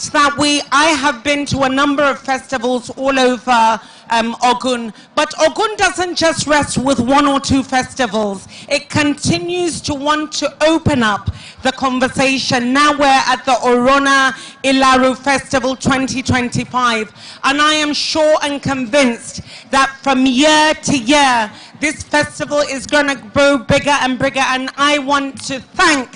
fact that I have been to a number of festivals all over Ogun, but Ogun doesn't just rest with 1 or 2 festivals. It continues to want to open up the conversation. Now we're at the Orona Ilaro Festival 2025, and I am sure and convinced that from year to year, this festival is going to grow bigger and bigger, and I want to thank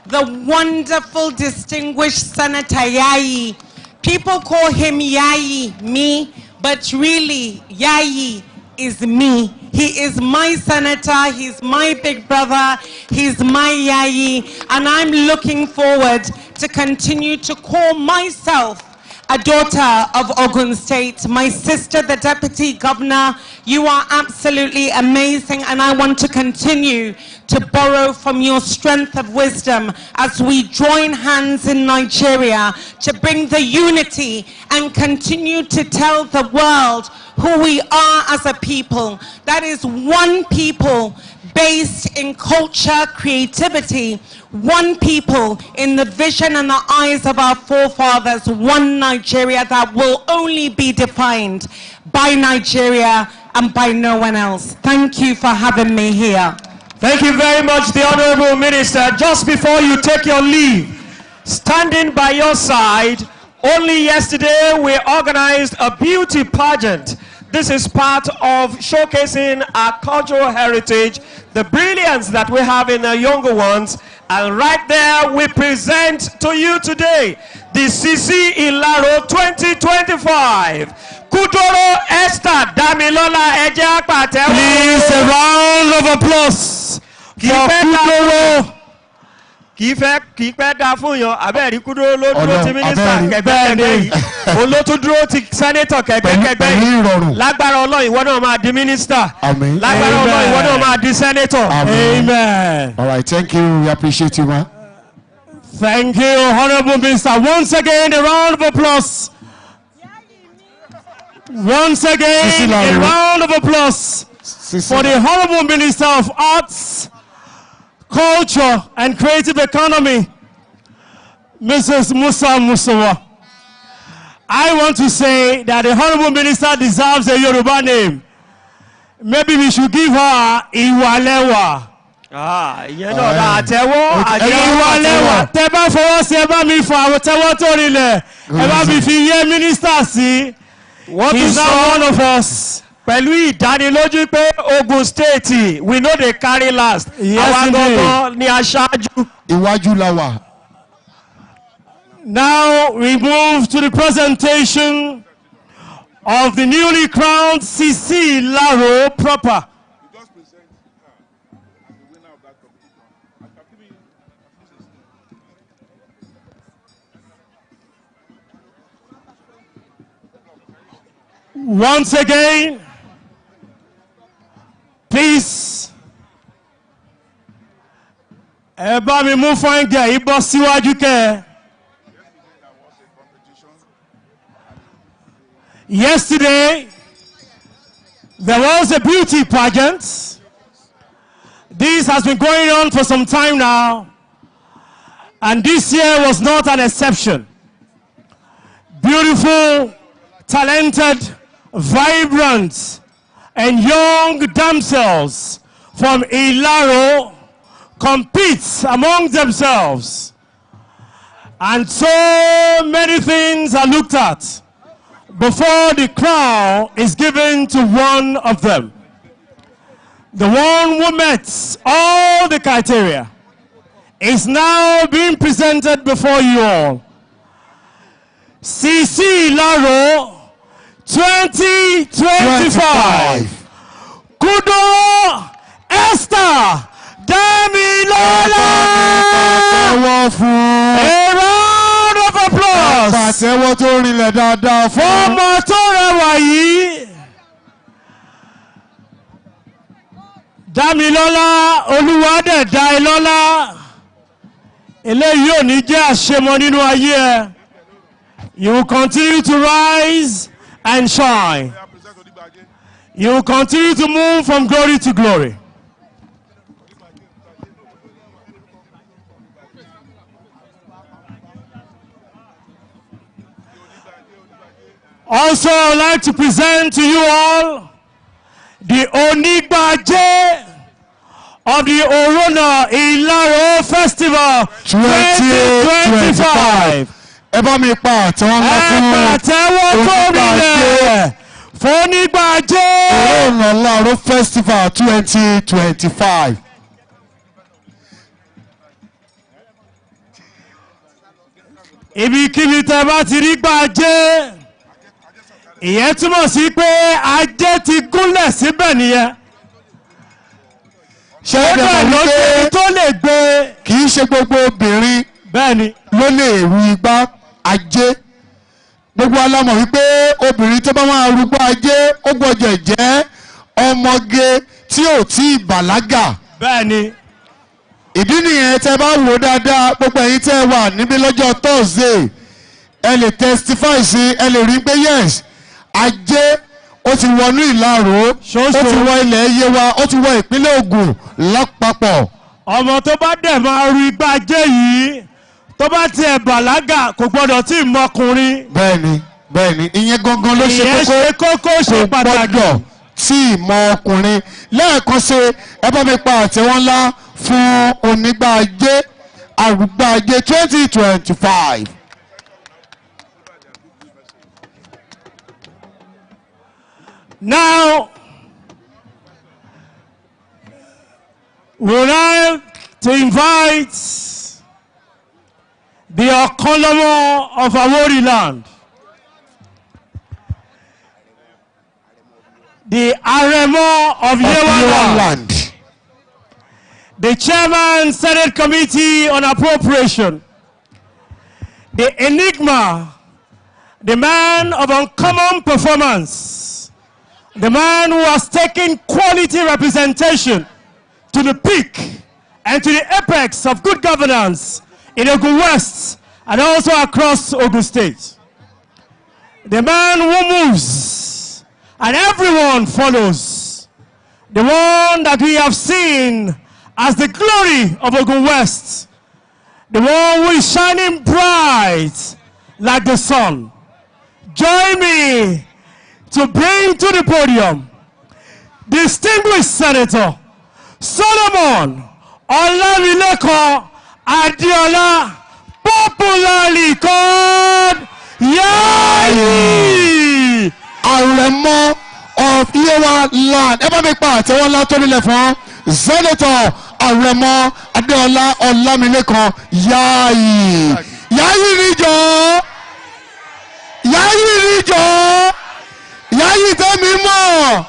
the wonderful, distinguished Senator Yayi. People call him Yayi, me, but really, Yayi is me. He is my senator, he's my big brother, he's my Yayi, and I'm looking forward to continue to call myself a daughter of Ogun State. My sister, the Deputy Governor, you are absolutely amazing, and I want to continue to borrow from your strength of wisdom as we join hands in Nigeria to bring the unity and continue to tell the world who we are as a people. That is one people based in culture, creativity, one people in the vision and the eyes of our forefathers, one Nigeria that will only be defined by Nigeria and by no one else. Thank you for having me here. Thank you very much, the Honorable Minister. Just before you take your leave, standing by your side, only yesterday we organized a beauty pageant. This is part of showcasing our cultural heritage, the brilliance that we have in the younger ones. And right there, we present to you today the CC Ilaro 2025. Kudoro Esther Damilola Eja Patewo. Please, a round of applause for Kudoro. Kì í pẹ́ dá fún yan abẹ́ẹ̀rí Kúdóró ló dúró ti mínísítà kẹgbẹ́kẹgbẹ́ yìí òun ló tún dúró ti sẹ́nétọ̀ kẹgbẹ́kẹgbẹ́ yìí lágbára Ọlọ́run ìwọ náà máa di mínísítà lágbára Ọlọ́run ìwọ náà máa di sẹ́nétọ̀. Amen. All right, thank you. We appreciate you, man. Thank you, Honorable Minister. Once again, a round of applause. Once again, a round of applause for the Honorable Minister of Arts, Culture and Creative Economy, Mrs. Musa Musawa. I want to say that the Honorable Minister deserves a Yoruba name. Maybe we should give her Iwalewa. Iwalewa. Teba fọwọ́ sí ẹbá mi fún àwọn tẹ́wọ́ tó rinlẹ̀. Ẹbá mi fi yé mínísítà sí. He's not one of us. Pẹ̀lú ìdánilójú pé Ogun State, we know they carry last. Yes, indeed. Ni aṣáájú. Iwájú la wà. Now we move to the presentation of the newly crowned CC Ilaro proper. Once again, please, ẹ̀bá mi mú fún ẹ̀gẹ̀ ìbọn síwájú kẹ́. Yesterday, there was a beauty pageant. This has been going on for some time now, and this year was not an exception. Beautiful, talented, vibrant, and young damsels from Ilaro compete among themselves. And so many things are looked at before the crown is given to one of them. The one who met all the criteria is now being presented before you all. CC Ilaro 2025. Kudoro Esther Damilola. A round of applause. Pàtẹ́wọ́ tó rinlẹ̀ dáadáa fún ọmọ tó rẹwà yìí. Damilola Olúwadé Dáilọ́lá. Eléyìí ò ní jẹ́ àṣemọ nínú ayé ẹ. You will continue to rise and shine. You will continue to move from glory to glory. Also, I'd like to present to you all the Onigbaje of the Oronna Ilaro Festival 2025. Eba mi pa àtẹ́wọ́ ńlá fún Onigbaje Oronna Ilaro Festival 2025. Ibikíbi tẹ́ bá ti rí gbàjé, ìyẹn túmọ̀ sí pé ajé ti gúnlẹ̀ síbẹ̀ nìyẹn. Ṣé ẹ dẹ̀ mọ̀ wípé tó lè gbé kì í ṣe gbogbo obìnrin bẹ́ẹ̀ni ló lè ru igbá ajé. Gbogbo alámọ̀ wípé obìnrin tó bá máa rúgbó ajé ó gbọ́dọ̀ jẹ́ ọmọge tí ò tí ì bàlágà. bẹ́ẹ̀ni. Ìdí nìyẹn tẹ́ bá wò dáadáa gbogbo ẹ̀yin tẹ́ wà níbí lọ́jọ́ Thursday ẹ lè testify sí ẹ lè rí pé yes ajé ó ti wọnú Ìlaró ó ti wọ ilẹ̀ Yewa ó ti wọ ìpínlẹ̀ Ògùn lápapọ̀. Ọmọ tó bá dẹ̀ máa ru igbá ajé yìí tó bá tiẹ̀ bàlágà kò gbọ́dọ̀ tí ì mọkùnrin. Bẹ́ẹ̀ni ìyẹn gangan ló ṣe kókó ṣe pàtàkì tí ì mọ ọkùnrin. Lẹ́ẹ̀kan ṣe ẹ bá mi pa àtẹ́wọ́ ńlá fún onígbàjé àrùgbàjé 2025. Now, we would like to invite the Okolomo of Aworiland, the Aremo of Yewaland, the Chairman, Senate Committee on Appropriation, the Enigma, the man of uncommon performance, the man who has taken quality representation to the peak and to the apex of good governance in Ogun West and also across Ogun State. The man who moves and everyone follows. The one that we have seen as the glory of Ogun West. The one who is shining bright like the sun. Join me to bring to the podium distinguished Senator Solomon Olamileko Adiola, popularly called Yayi. Aremo of Yewaland. Ẹ bá mi pa àtẹ́wọ́ ńlá tó nílẹ̀ fún Senator Aremo Adiola Olamileko Yayi. Yayi níjọ́. Yayi níjọ́. Yayi tẹ́mi mọ̀.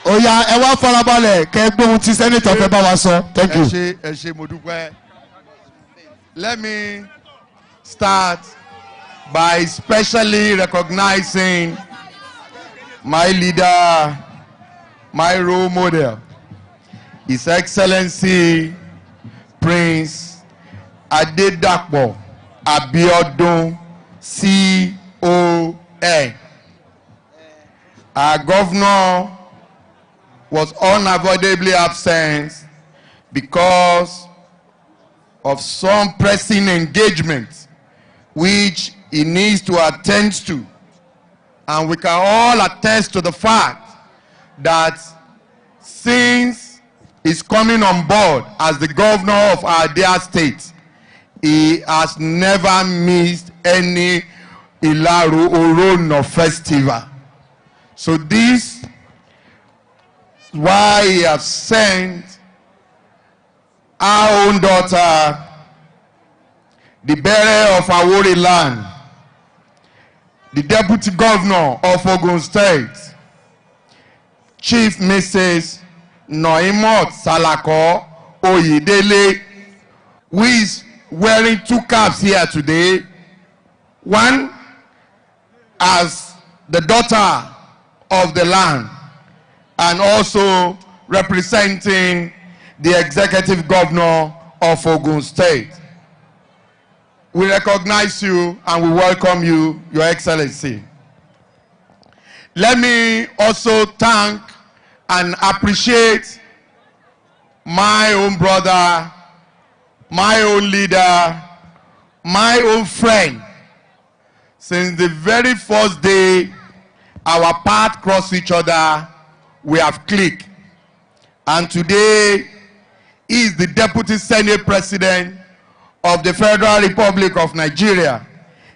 Oya ẹ wá farabalẹ̀ kẹ́ gbóhùn tí Senator fẹ́ bá wa sọ. Thank you. Ẹ ṣé mo dúpẹ́. Let me start by specially recognizing my leader, my role model, His Excellency Prince Adedapo Abiodun CON. Our governor was unavoidably absent because of some pressing engagements which he needs to attend to. And we can all attest to the fact that since he's coming on board as the governor of our dear state, he has never missed any Ilaro Orona Festival. So this is why he has sent our own daughter, the bearer of Aworiland, the deputy governor of Ogun State, Chief Mrs. Noimot Salako Oyedele, who is wearing two caps here today. One as the daughter of the land and also representing the executive governor of Ogun State. We recognize you and we welcome you, Your Excellency. Let me also thank and appreciate my own brother, my own leader, my own friend, Since the very first day our paths crossed each other, we have clicked. And today, he is the Deputy Senate President of the Federal Republic of Nigeria,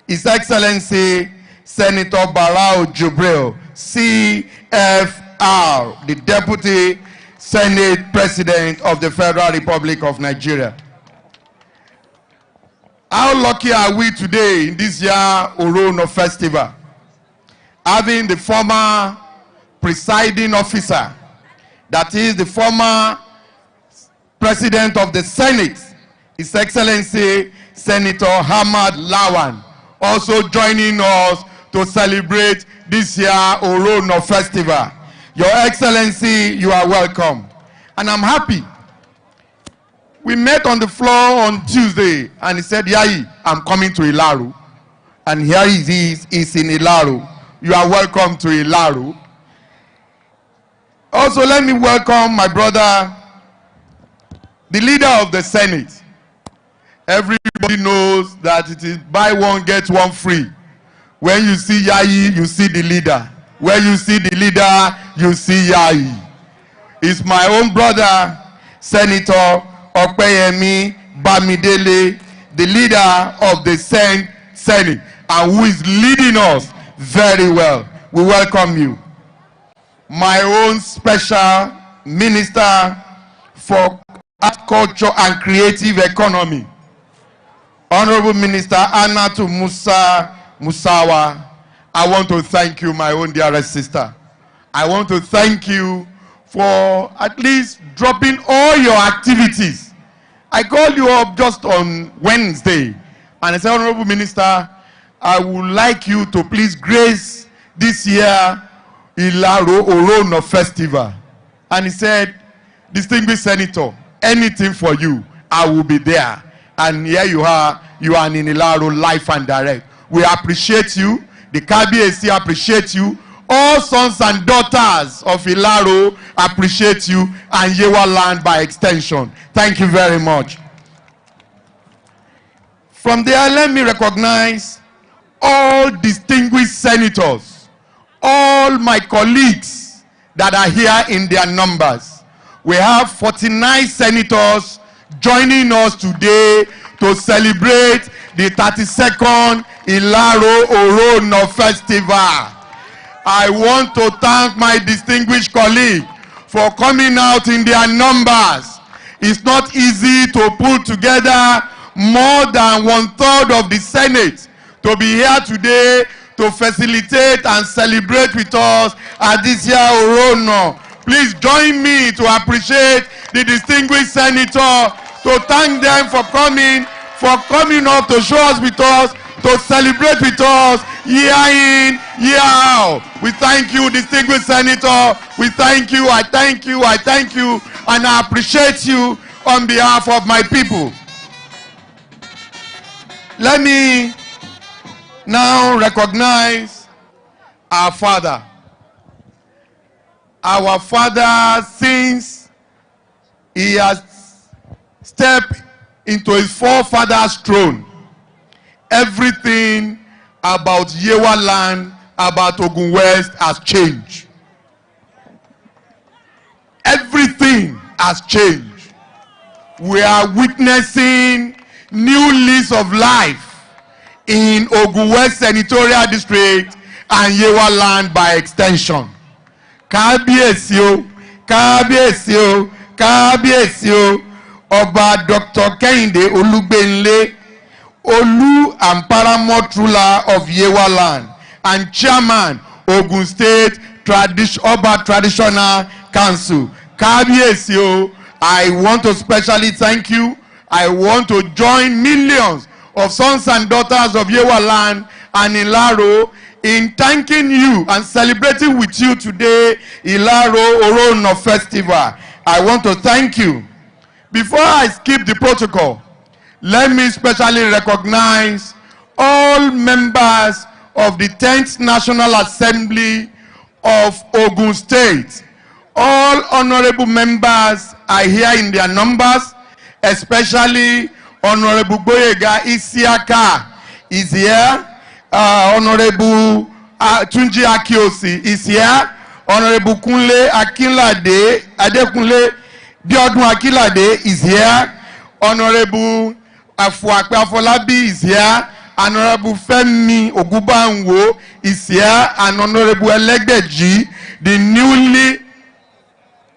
His Excellency Senator Barau Jubril, CFR, the Deputy Senate President of the Federal Republic of Nigeria. How lucky are we today in this year Orona Festival, having the former presiding officer, that is the former President of the Senate, His Excellency Senator Hamad Lawan, also joining us to celebrate this year Orona Festival. Your Excellency, you are welcome. And I'm happy. We met on the floor on Tuesday, and he said, Yai, I'm coming to Ilaro. And here he is, he's in Ilaro. You are welcome to Ilaro. Also, let me welcome my brother, the leader of the Senate. Everybody knows that it is buy one, get one free. When you see Yai, you see the leader. When you see the leader, you see Yai. It's my own brother, Senator Opeyemi Bamidele, the leader of the Senate, and who is leading us very well. We welcome you. My own special minister for art, culture, and creative economy, Honorable Minister Anatu Musawa. I want to thank you, my own dearest sister. I want to thank you for at least dropping all your activities. I called you up just on Wednesday, and I said, Honorable Minister, I would like you to please grace this year Ilaro Orona Festival. And he said, distinguished Senator, anything for you, I will be there. And here you are in Ilaro live and direct. We appreciate you. The KBAC appreciate you. All sons and daughters of Ilaro appreciate you, and Yewaland by extension. Thank you very much. From there, let me recognize all distinguished senators, all my colleagues that are here in their numbers. We have 49 senators joining us today to celebrate the 32nd Ilaro Orona Festival. I want to thank my distinguished colleague for coming out in their numbers. It's not easy to put together more than 1/3 of the Senate to be here today to facilitate and celebrate with us at this year Orona. Please join me to appreciate the distinguished senator, to thank them for coming up to show us with us, to celebrate with us year in, year out. We thank you, distinguished senator. We thank you, I thank you, I thank you, and I appreciate you on behalf of my people. Let me now recognize our father. Our father, since he has stepped into his forefather's throne, everything about Yewaland, about Ogun West has changed. Everything has changed. We are witnessing new lease of life in Ogun West Senatorial District and Yewaland by extension. Kábíyèsí o, Kábíyèsí o, Kábíyèsí o, Ọba Dr. Kehinde Olugbenle, Olu and paramount ruler of Yewaland and chairman Ogun State Oba Traditional Council. Kábíyèsí o, I want to specially thank you. I want to join millions of sons and daughters of Yewaland and Ilaro in thanking you and celebrating with you today Ilaro Orona Festival. I want to thank you. Before I skip the protocol, let me specially recognize all members of the 10th National Assembly of Ogun State. All honorable members are here in their numbers, especially Honorable Boyega Isiaka is here. Honorable Tunji Akiosi is here. Honorable Kunle Akinlade, Adekunle Biodun Akinlade is here. Honorable Afuakpe Afolabi is here. Honorable Femi Ogubanwo is here. And Honorable Elegbeji, the newly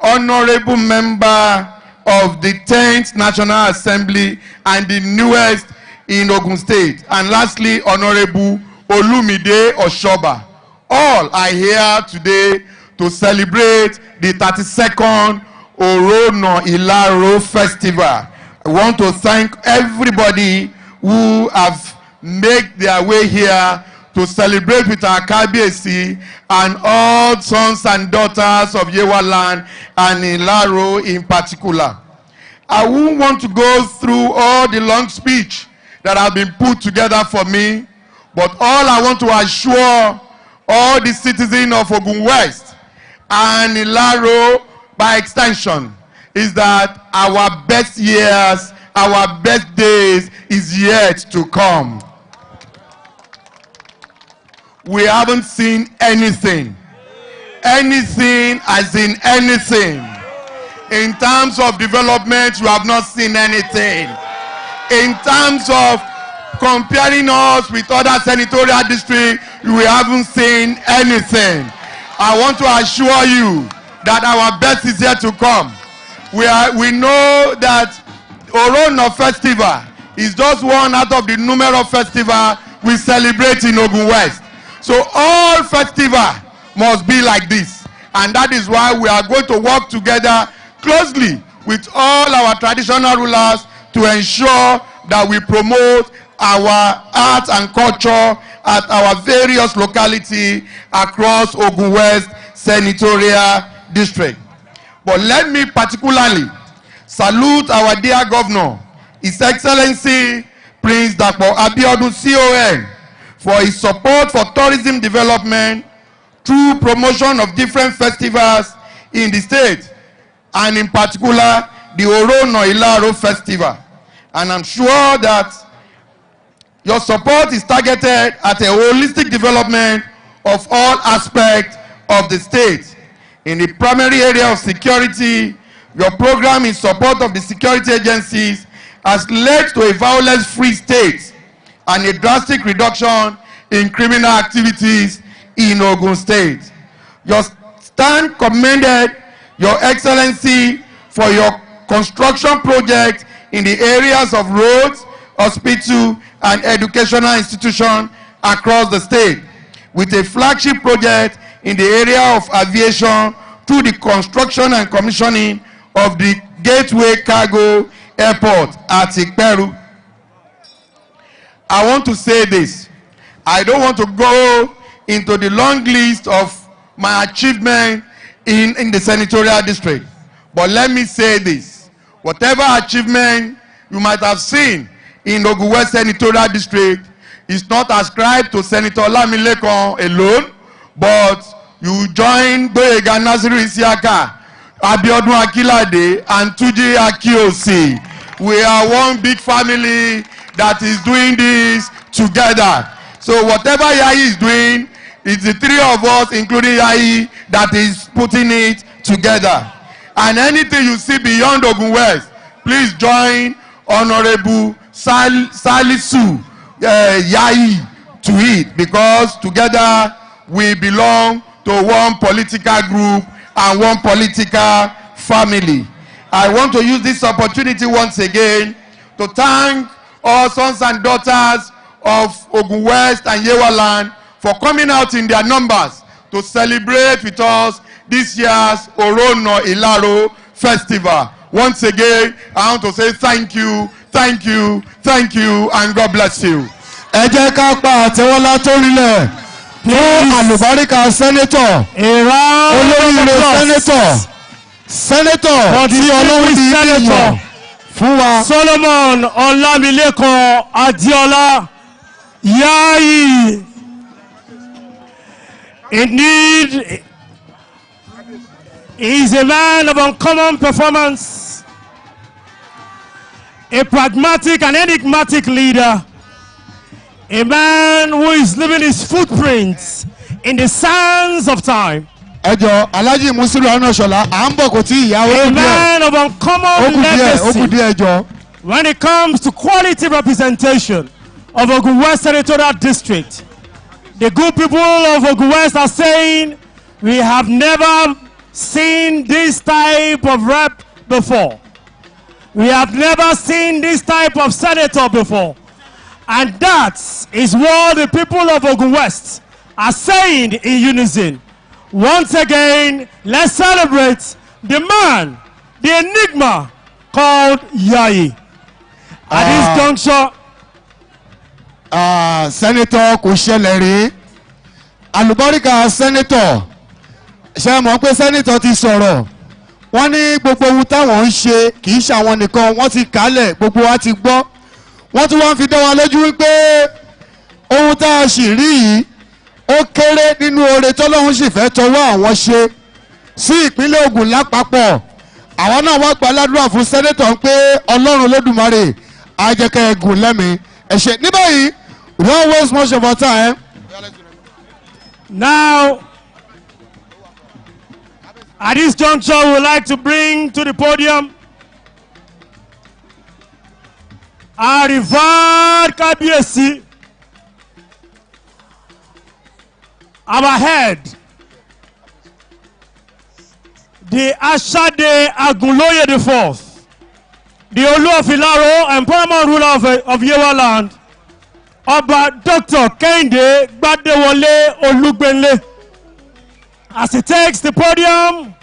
honorable member of the 10th National Assembly and the newest in Ogun State. And lastly, Honorable Olumide Oshoba. All are here today to celebrate the 32nd Oronna Ilaro Festival. I want to thank everybody who have made their way here to celebrate with our Kabiyesi and all sons and daughters of Yewaland and Ilaro in particular. I won't want to go through all the long speech that have been put together for me, but all I want to assure all the citizens of Ogun West and Ilaro by extension is that our best years, our best days is yet to come. We haven't seen anything. Anything as in anything. In terms of development, we have not seen anything. In terms of comparing us with other senatorial districts, we haven't seen anything. I want to assure you that our best is yet to come. We know that Orona Festival is just one out of the numerous festivals we celebrate in Ogun West. So all festivals must be like this. And that is why we are going to work together closely with all our traditional rulers to ensure that we promote our art and culture at our various localities across Ogun West Senatorial District. But let me particularly salute our dear Governor, His Excellency Prince Dapo Abiodun CON, for his support for tourism development through promotion of different festivals in the state, and in particular the Oronna Ilaro Festival. And I'm sure that your support is targeted at a holistic development of all aspects of the state. In the primary area of security, your program in support of the security agencies has led to a violence-free state and a drastic reduction in criminal activities in Ogun State. Your stand commended Your Excellency for your construction project in the areas of roads, hospital, and educational institutions across the state, with a flagship project in the area of aviation through the construction and commissioning of the Gateway Cargo Airport at Ikperu. I want to say this. I don't want to go into the long list of my achievements in the senatorial district. But let me say this. Whatever achievement you might have seen in Ogun West Senatorial District is not ascribed to Senator Lamilekon alone, but you join Boyega Nasiru Isiaka, Abiodun Akilade, and Tunji Akiosi. We are one big family that is doing this together. So whatever Yayi is doing, it's the three of us, including Yayi, that is putting it together. And anything you see beyond Ogun West, please join Honorable Salisu Yayi to it, because together we belong to one political group and one political family. I want to use this opportunity once again to thank all sons and daughters of Ogun West and Yewaland for coming out in their numbers to celebrate with us this year's Oronna Ilaro Festival. Once again, I want to say thank you, thank you, thank you, and God bless you. Ẹ jẹ́ ká pa àtẹ́wọ́lá tó rinlẹ̀ fún àlùbáríkà sẹ́nétọ̀, olóríire sẹ́nétọ̀ tí Ọlọ́run ti yàn fún wa. Solomon Olamilekan Adiola Yayi. Indeed, he is a man of uncommon performance, a pragmatic and enigmatic leader. A man who is leaving his footprints in the sands of time. ẹjọ Alhaji Musilu Anoshola à ń bọ̀ kò tí ìyá ó A kú díẹ̀ man of uncommon ó kú díẹ̀ legacy ẹjọ. when it comes to quality representation of Ogun West Senatorial District. The good people of Ogun West are saying we have never seen this type of rep before. We have never seen this type of senator before. And that is what the people of Ogun West are saying in unison. Once again, let's celebrate the man, the enigma called Yayi. At this juncture, Senator kò ṣẹlẹ̀ rí àlùbáríkà senator ṣe mọ̀ pé senator ti sọ̀rọ̀ wọ́n ní gbogbo ohun táwọn ń ṣe kì í ṣàwọn nìkan wọ́n ti kálẹ̀ gbogbo wa ti gbọ́ wọ́n tún wọ́n fi dá wa lójú wípé ohun tá a sì rí yìí ó kéré nínú oore tọ́lọ́hún sì fẹ́ tọwọ́ àwọn ṣe sí ìpínlẹ̀ Ògùn lápapọ̀ àwọn náà wá gba ládùúrà fún senator pé Ọlọ́run Olódùmarè á jẹ́ kẹ́ ẹ gùn lẹ́mìí ẹ ṣé ní báyìí we don't waste much of our time. now, at this juncture, we would like to bring to the podium our revered Kabiyesi, our head, the Ashade Agunloye IV, the Orona Ilaro and paramount ruler of Yewaland, Ọba Dr. Kehinde Gbadewole Olugbenle, as he takes the podium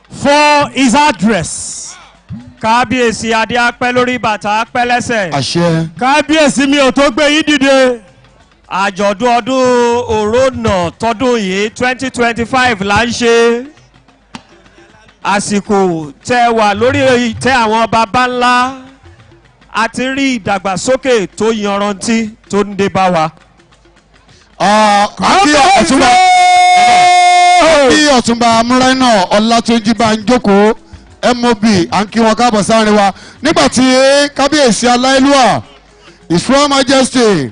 for his address. Kábíyèsí adé apẹ́ lórí bàtà apẹ́ lẹ́sẹ̀. àṣẹ. Kábíyèsí mi ò tó gbé yín dìde. Àjọ̀dún ọdún Oronna tọdún yìí 2025 là ń ṣe. Àsìkò tẹ́ wà lórí ìtẹ́ àwọn baba ńlá àti rí ìdàgbàsókè tó yanrantí tó ń dé bá wa. Kí Ọ̀túnba Múráínà Ọlátúnjí Bánjókòó MOB à ń kí wọn káàbọ̀ sáárín wa nígbà tí kábíyèsí aláìlúwà His Royal Majesty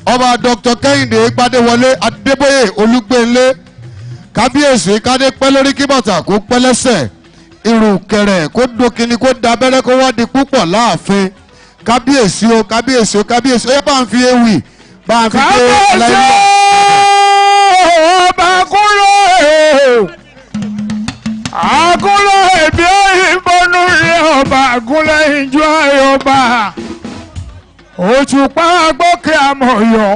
Ọba Dr. Kehinde Gbadewole Adébóyè Olúgbénlé kábíyèsí kádé pẹ́ lórí kí bàtà kó pẹ́ lẹ́sẹ̀ ìrùkẹ̀rẹ̀ kó dókínní kó dabẹ́rẹ́ kó wá di púpọ̀ láàfin kábíyèsí o kábíyèsí o kábíyèsí o yẹ bá ń fi ewì bá ń fi dé aláìlúwà. Ọba kúnlẹ̀ àgúnlẹ̀ ìbí ìbọnú ilé ọba àgúnlẹ̀ ìjọ ayọba òṣùpá agbókè àmọ̀yọ̀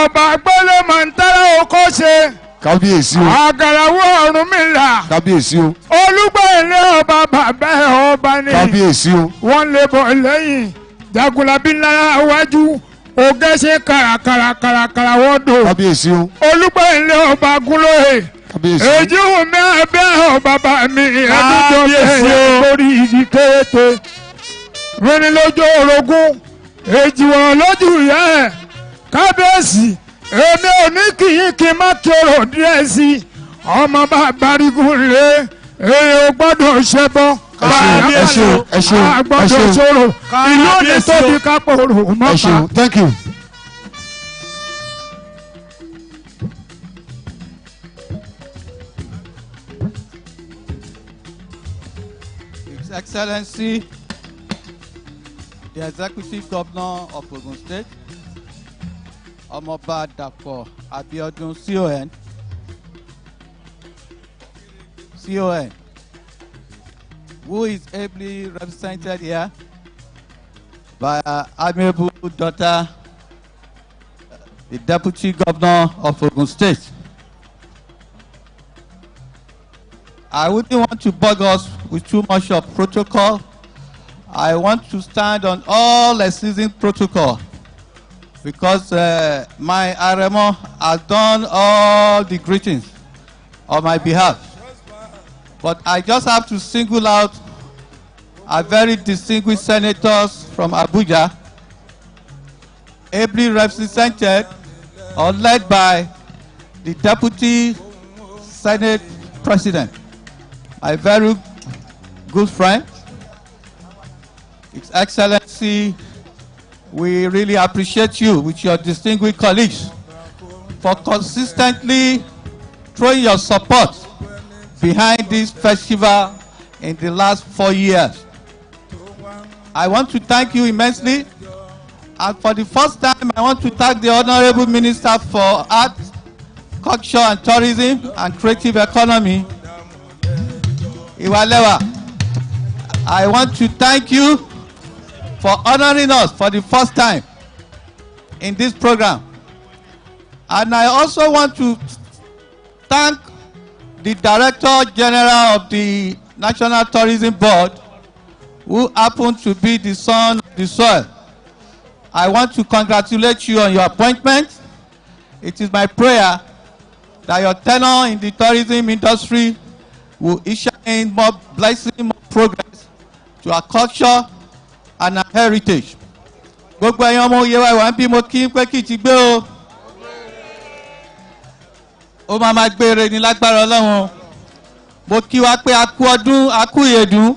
ọba gbélé mọ̀ntẹ́rẹ́ okó ṣe kábíyèsí o àgàràwọ̀ Ọ̀rúnmìlà kábíyèsí o Olúgbénlé ọba bàbá ọba ni kábíyèsí o wọ́n lè bọ̀ lẹ́yìn Jagunlabi ńlá wájú oge ṣe kàràkàrà wọ́dọ̀ kábíyèsí o Olúgbénlé ọba Gúnlóyè kábíyèsí o èjì wù mí ẹbẹ́ ọ bàbá mi ẹdún tó bẹ̀rẹ̀ lórí igi kéèké rinrin lójú orogún èjì wọ̀n lójú yẹ kábíyèsí èmi ò ní kì í má kérò díẹ̀ sí ọmọ bàbá Gúnlé èyí ò gbọ́dọ̀ ṣẹbọ àgbọ̀dọ̀ ṣòro ìlú òní tóbi kápòrò mọ́ta. Thank you. His Excellency, the Executive Governor of Ogun State, Ọmọọba Dàpọ̀ Abíọ́dún CON, who is ably represented here by our amiable daughter, the Deputy Governor of Ogun State. I wouldn't want to bug us with too much of protocol. I want to stand on all existing protocol because my Aremo has done all the greetings on my behalf. But I just have to single out our very distinguished senators from Abuja, ably represented or led by the Deputy Senate President, my very good friend, His Excellency We really appreciate you with your distinguished colleagues for consistently throwing your support behind this festival in the last 4 years. I want to thank you immensely, and for the first time I want to thank the Honorable Minister for Art, Culture and Tourism and Creative Economy, Iwalewa. I want to thank you for honoring us for the first time in this program. And I also want to thank the Director General of the National Tourism Board, who happens to be the son of the soil. I want to congratulate you on your appointment. It is my prayer that your tenure in the tourism industry will usher in more blessing, more progress to our culture and our heritage. Gbogbo ẹ̀yin ọmọ Yewaland bí mo kí pé kí ti gbé o. Ó máa gbére ní lágbára Ọlọ́run. Mo kí wa pé a kú ọdún, a kú ìyèdún.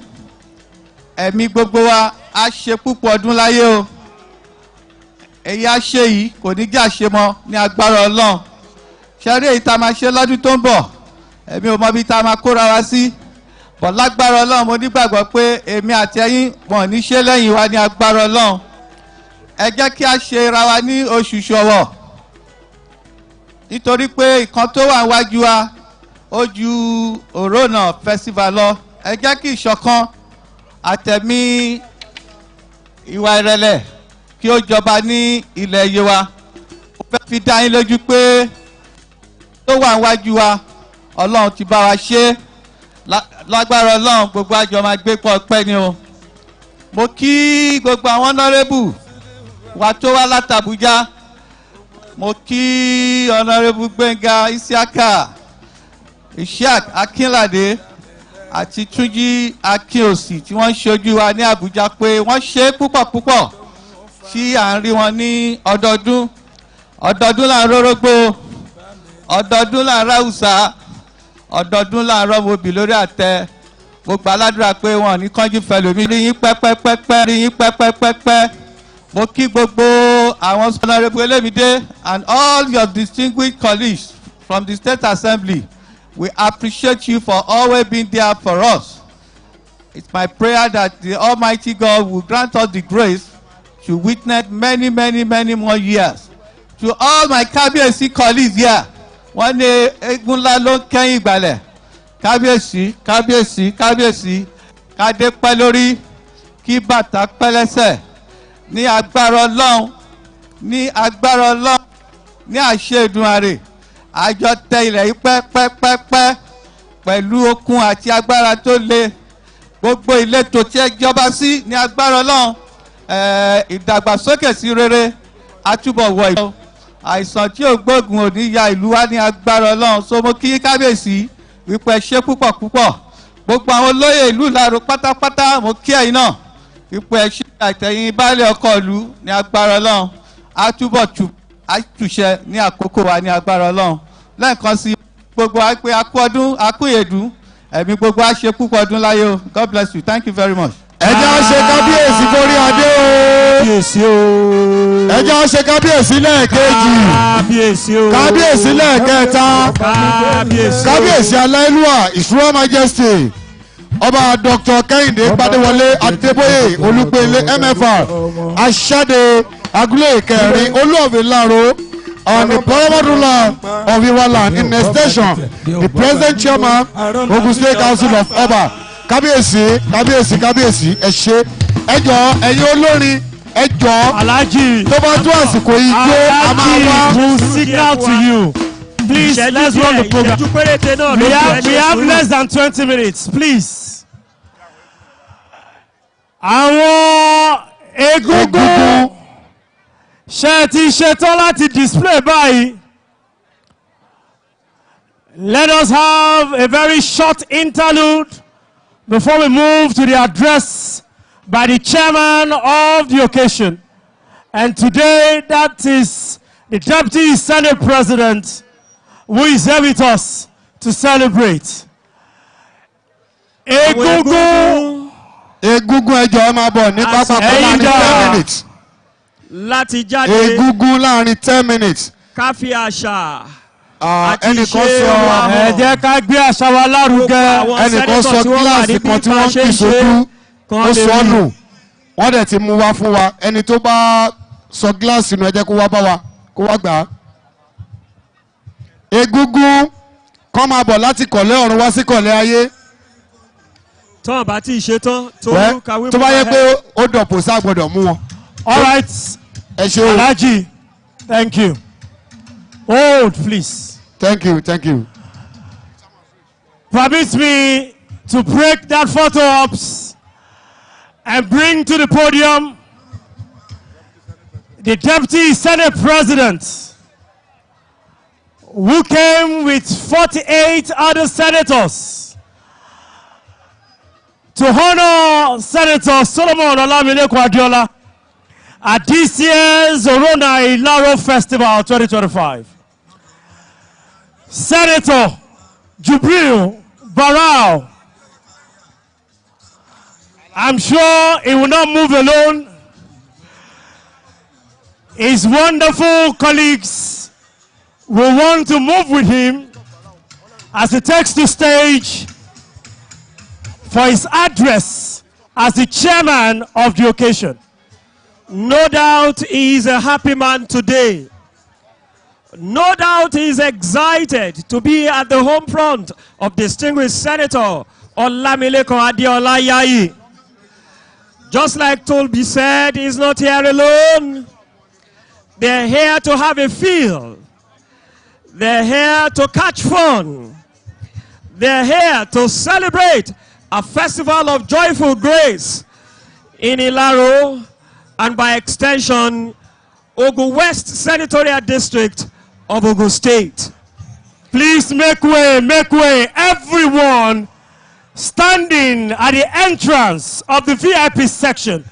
Ẹ̀mí gbogbo wa á ṣe púpọ̀ ọdún láyé o. Èyí á ṣe yìí kò ní jẹ́ àṣemọ ní agbára Ọlọ́run. Ṣẹ́rí èyí tá a máa ṣe lọ́dún tó ń bọ̀. Èmi ò mọ bí tá a máa kóra wa sí. Bọ̀ lágbára Ọlọ́run mo nígbàgbọ́ pé èmi àti ẹ̀yin wọ́n ní ṣe lẹ́yìn wa ní agbára Ọlọ́run. Ẹ jẹ́ kí a ṣe ra wa ní oṣù Ṣọ̀wọ̀. Nítorí pé ìkan tó wà wájú wa ó ju Orona Festival lọ. Ẹ jẹ́ kí ìṣọ̀kan àtẹ̀mí ìwà ìrẹ̀lẹ̀ kí ó jọba ní ilẹ̀ Yewa. Mo fẹ́ fi dá yín lójú pé tó wà wájú wa Ọlọ́run ti bá wa ṣe. Lágbára Ọlọ́run gbogbo àjọ máa gbé pọ̀ pẹ́ ni o. Mo kí gbogbo àwọn honorable wa tó wá láti Abuja. Mo kí honorable Gbénga Isiaka, Ishaq Akínládé àti Túnjí Akínòsì tí wọ́n ṣojú wa ní Abuja pé wọ́n ṣe púpọ̀ púpọ̀ tí à ń rí wọn ní ọdọọdún. Ọdọọdún là ń rórógbó, ọdọọdún là ń ráùsà, ọdọọdún là ń rọ́mọbì lórí àtẹ. Mo gbà ládùúrà pé wọn ò ní kánjú fẹlòmí rí yín pẹ́pẹ́pẹ́pẹ́ rí yín pẹ́pẹ́pẹ́pẹ́. Mo kí gbogbo àwọn honorable Elémídé and all your distinguished colleagues from the State Assembly. We appreciate you for always being there for us. It's my prayer that the Almighty God will grant us the grace to witness many, many, many more years. To all my Kábíyèsí colleagues here, wọ́n ní eégún ńlá ló ń kẹ́yìn ìgbàlẹ̀. Kábíyèsí, Kábíyèsí, Kábíyèsí, kádé pẹ́ lórí, kí bàtà pẹ́ lẹ́sẹ̀. Ní agbára Ọlọ́run, ní agbára Ọlọ́run, ní àṣẹ Èdùmàrè, àjọ tẹ ilẹ̀ yìí pẹ́pẹ́pẹ́pẹ́ pẹ̀lú okun àti agbára tó le. Gbogbo ìletò tí ẹ jọba sí ní agbára Ọlọ́run, ìdàgbàsókè sí rere àtúbọ̀ wọ̀ ìlú. Àìsàn tí ò gbógun ò ní ya ìlú wa ní agbára Ọlọ́run. So mo kí Kábíyèsí wípé ṣe púpọ̀ púpọ̀. Gbogbo àwọn olóyè ìlú Ìlaro pátápátá mo kí ẹ̀yin náà wípé ṣe àtẹ̀yìn baálé ọkọ̀ ìlú ní agbára Ọlọ́run. Àtúbọ̀ àtúnṣe ní àkókò wa ní agbára Ọlọ́run. Lẹ́ẹ̀kan sí gbogbo wa pé a kú ọdún, a kú ìyèdún. Ẹ̀mí gbogbo wa ṣe púpọ̀ ọdún láyé o. God bless you. Thank you very much. Ẹ jẹ́ ṣe kábíyèsí borí adé o. Kábíyèsí o. Ẹ jẹ́ ṣe kábíyèsí lẹ́ẹ̀kejì. Kábíyèsí o. Kábíyèsí lẹ́ẹ̀kẹta. Kábíyèsí o. Kábíyèsí aláìlúwà His Royal Majesty Ọba Dr. Kẹ́hìndé Gbádéwọlé Adébóyè Olúgbélé MFR Aṣáde Agúlé Ìkẹrin Olú Ilaro on the paramount ruler of Yewaland in extension the President Chairman Ogun State Council of Oba. Kábíyèsí kábíyèsí kábíyèsí ẹ ṣé ẹ jọ̀ọ́ ẹ̀yin olórin ẹ jọ̀ọ́ Alhaji tó bá tó àsìkò yìí jó a máa wá. will signal to you. Please, let's run the program. We have less than 20 minutes, please. Àwọn egungun ṣe ti ṣetán láti display báyìí. Let us have a very short interlude before we move to the address by the chairman of the occasion. And today, that is the Deputy Senate President, who is here with us to celebrate. Egungun. Egungun ẹjọ́ ẹ máa bọ̀ ní pápá kọ́lá ní 10 minutes. láti jáde. Egungun láàrin 10 minutes. Ká fi àṣà. Ẹnìkan sọ ẹ jẹ́ ká gbé àṣà wa lárugẹ. Ẹnìkan sọ gíláàsì kan tí wọ́n kì sójú ó sọnù wọ́n dẹ̀ ti mú wá fún wa ẹni tó bá sọ gíláàsì nù ẹ jẹ́ kó wá bá wa kó wá gbà á. Egungun kọ́ máa bọ̀ láti kọ̀lẹ́ ọ̀run wá sí kọ̀lẹ́ ayé. Tọ́ bá ti ṣe tán tó kàwé mọ́. Tó bá yẹ pé ó dọ̀pọ̀ sá gbọ́dọ̀ mú wọn. All right, ẹ ṣe o. Alhaji, thank you. Hold, please. Thank you, thank you. Permit me to break that photo ops and bring to the podium the Deputy Senate President, who came with 48 other senators to honor Senator Solomon Olamileko Adiola at this year's Oronna Ilaro Festival 2025. Senator Jubril Barao, I'm sure he will not move alone. His wonderful colleagues will want to move with him as he takes the stage for his address as the chairman of the occasion. No doubt he is a happy man today. No doubt he is excited to be at the home front of distinguished Senator Olamileko Adiola Yayi. Just like Tolbi said, he's not here alone. They're here to have a feel. They're here to catch fun. They're here to celebrate a festival of joyful grace in Ilaro and by extension, Ogun West Senatorial District of Ogun State. Please make way, everyone standing at the entrance of the VIP section.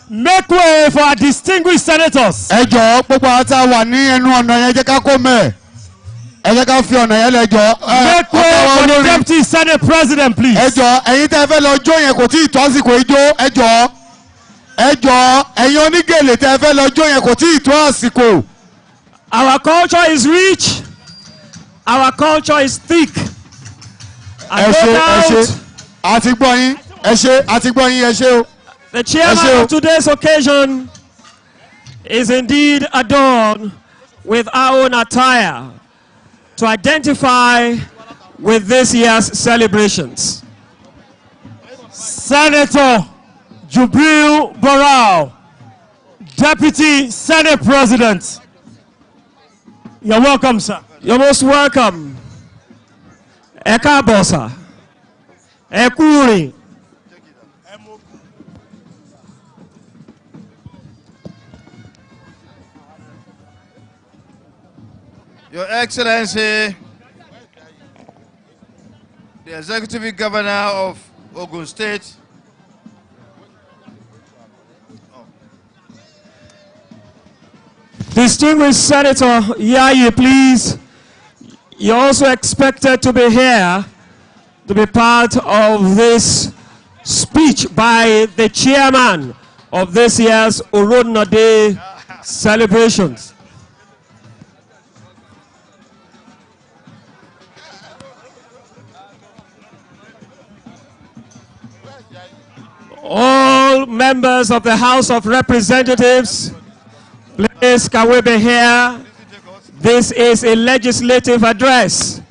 Make way for our distinguished senators. Ẹ jọ̀ọ́ gbogbo àwọn tá a wà ní ẹnu ọ̀nà yẹn jẹ́ ká kó mẹ́. Ẹ jẹ́ ká fi ọ̀nà yẹn lẹ jọ̀ọ́. Make way for the Deputy Senate President, please. Ẹ jọ̀ọ́ ẹ̀yin tẹ́ fẹ́ lọ jó yẹn kò tí ì tó àsìkò ijó. Ẹ jọ̀ọ́. Ẹ jọ̀ọ́ ẹ̀yin onígèlè tẹ́ fẹ́ lọ jó yẹn kò tí ì tó àsìkò. Our culture is rich. Our culture is thick. Ẹ ṣé. Àti gbọ́ yín. Ẹ ṣé. Àti gbọ́ yín. Ẹ ṣé o. The chairman of today's occasion is indeed adorned with our own attire to identify with this year's celebrations. Senator Jubril Barao, Deputy Senate President. You're welcome, sir. You're most welcome. Eka Bosa. Ekuri. Your Excellency, the Executive Governor of Ogun State, Distinguished Senator Yayi, please. You're also expected to be here to be part of this speech by the chairman of this year's Oronna Day Celebrations. All members of the House of Representatives, please can we be here? This is a legislative address,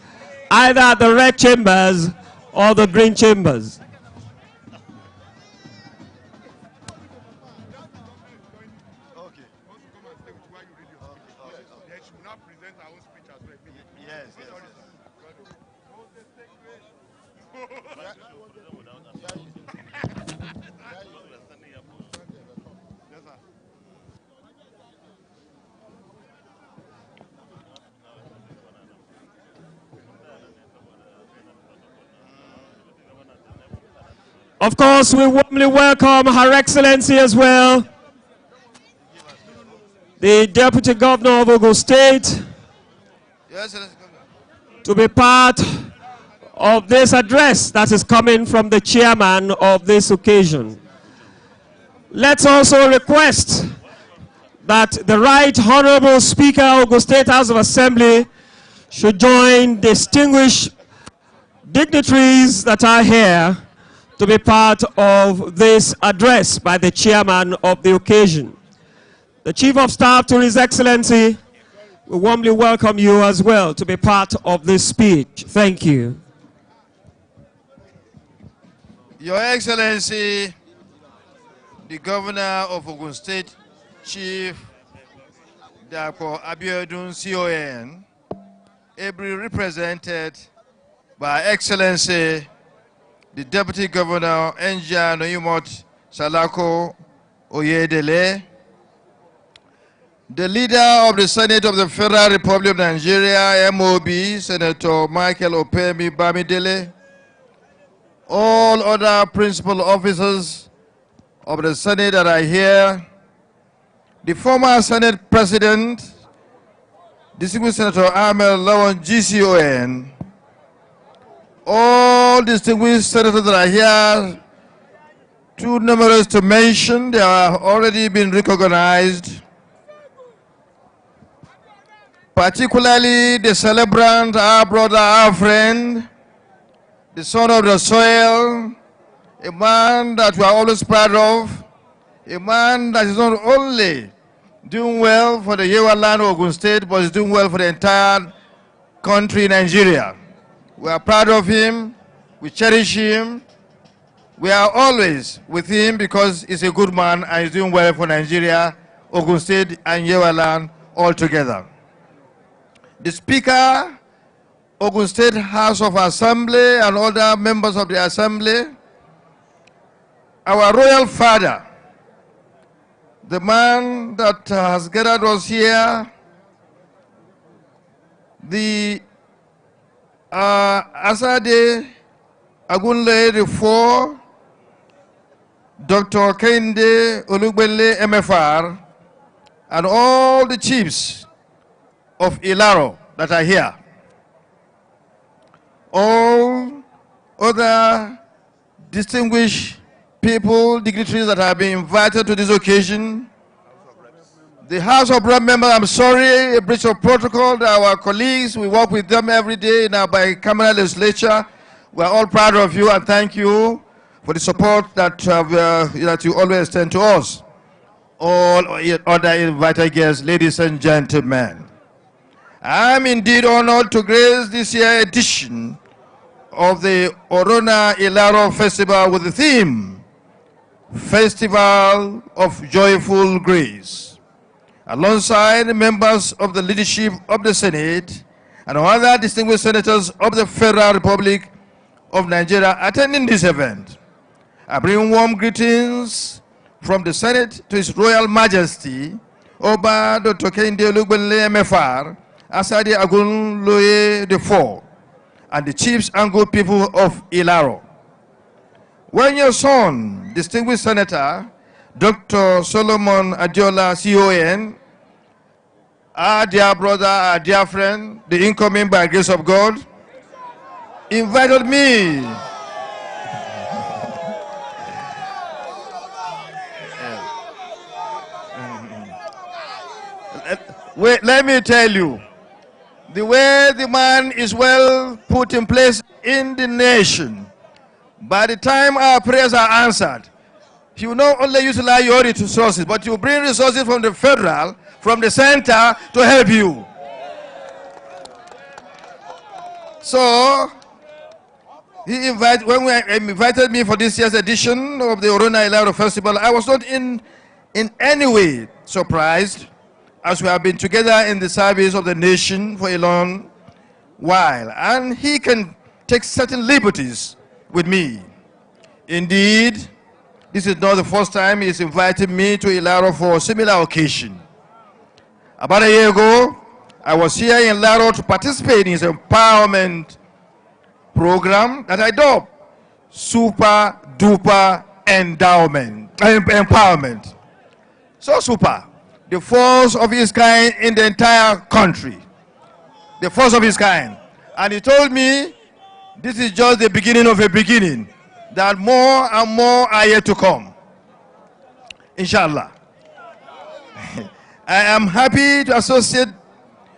either at the red chambers or the green chambers. Of course, we warmly welcome Her Excellency as well, the Deputy Governor of Ogun State, to be part of this address that is coming from the chairman of this occasion. Let's also request that the Right Honorable Speaker of Ogun State House of Assembly should join distinguished dignitaries that are here to be part of this address by the chairman of the occasion. The Chief of Staff to His Excellency, we warmly welcome you as well to be part of this speech. Thank you. Your Excellency, the Governor of Ogun State, Chief Dr. Abiodun CON, ably represented by Excellency, the Deputy Governor, Enja Noyumot Salako Oyedele, the Leader of the Senate of the Federal Republic of Nigeria, MOB, Senator Michael Opemi Bamidele, all other principal officers of the Senate that are here, the former Senate President, distinguished Senator Ahmed Lawan GCON, all distinguished senators that are here, too numerous to mention, they have already been recognized, particularly the celebrant, our brother, our friend, the son of the soil, a man that we are always proud of, a man that is not only doing well for the Yewaland of Ogun State, but is doing well for the entire country, Nigeria. We are proud of him, we cherish him, we are always with him because he's a good man and he's doing well for Nigeria, Ogun State and Yewaland all together. The Speaker, Ogun State House of Assembly and other members of the Assembly, our royal father, the man that has gathered us here, the Asade Agunle IV, Dr. Kende Olugbele MFR, and all the chiefs of Ilaro that are here. All other distinguished people, dignitaries that have been invited to this occasion. The House of Rep members, I'm sorry, a breach of protocol. Our colleagues, we work with them every day in our bicameral legislature. We're all proud of you and thank you for the support that, that you always extend to us. All other invited guests, ladies and gentlemen. I'm indeed honored to grace this year's edition of the Oronna Ilaro Festival with the theme, Festival of Joyful Grace. Alongside members of the leadership of the Senate and other distinguished senators of the Federal Republic of Nigeria attending this event, I bring warm greetings from the Senate to His Royal Majesty, Oba Dr. Kende Olugbele MFR, Asade Agunloye IV, and the chiefs and good people of Ilaro. When your son, distinguished Senator Dr. Solomon Adiola CON, our dear brother, our dear friend, the incoming by grace of God, invited me wait, let me tell you, the way the man is well put in place in the nation, by the time our prayers are answered, he will not only utilize your resources, but you bring resources from the federal, from the center to help you. So, when he invited me for this year's edition of the Oronna Ilaro Festival, I was not in any way surprised, as we have been together in the service of the nation for a long while. And he can take certain liberties with me. Indeed, this is not the first time he's invited me to Ilaro for a similar occasion. About a year ago, I was here in Ilaro to participate in his empowerment program that I dubbed Super Duper Empowerment. So super, the first of his kind in the entire country. The first of his kind. And he told me, this is just the beginning of a beginning, that more and more are yet to come. Inshallah. I am happy to associate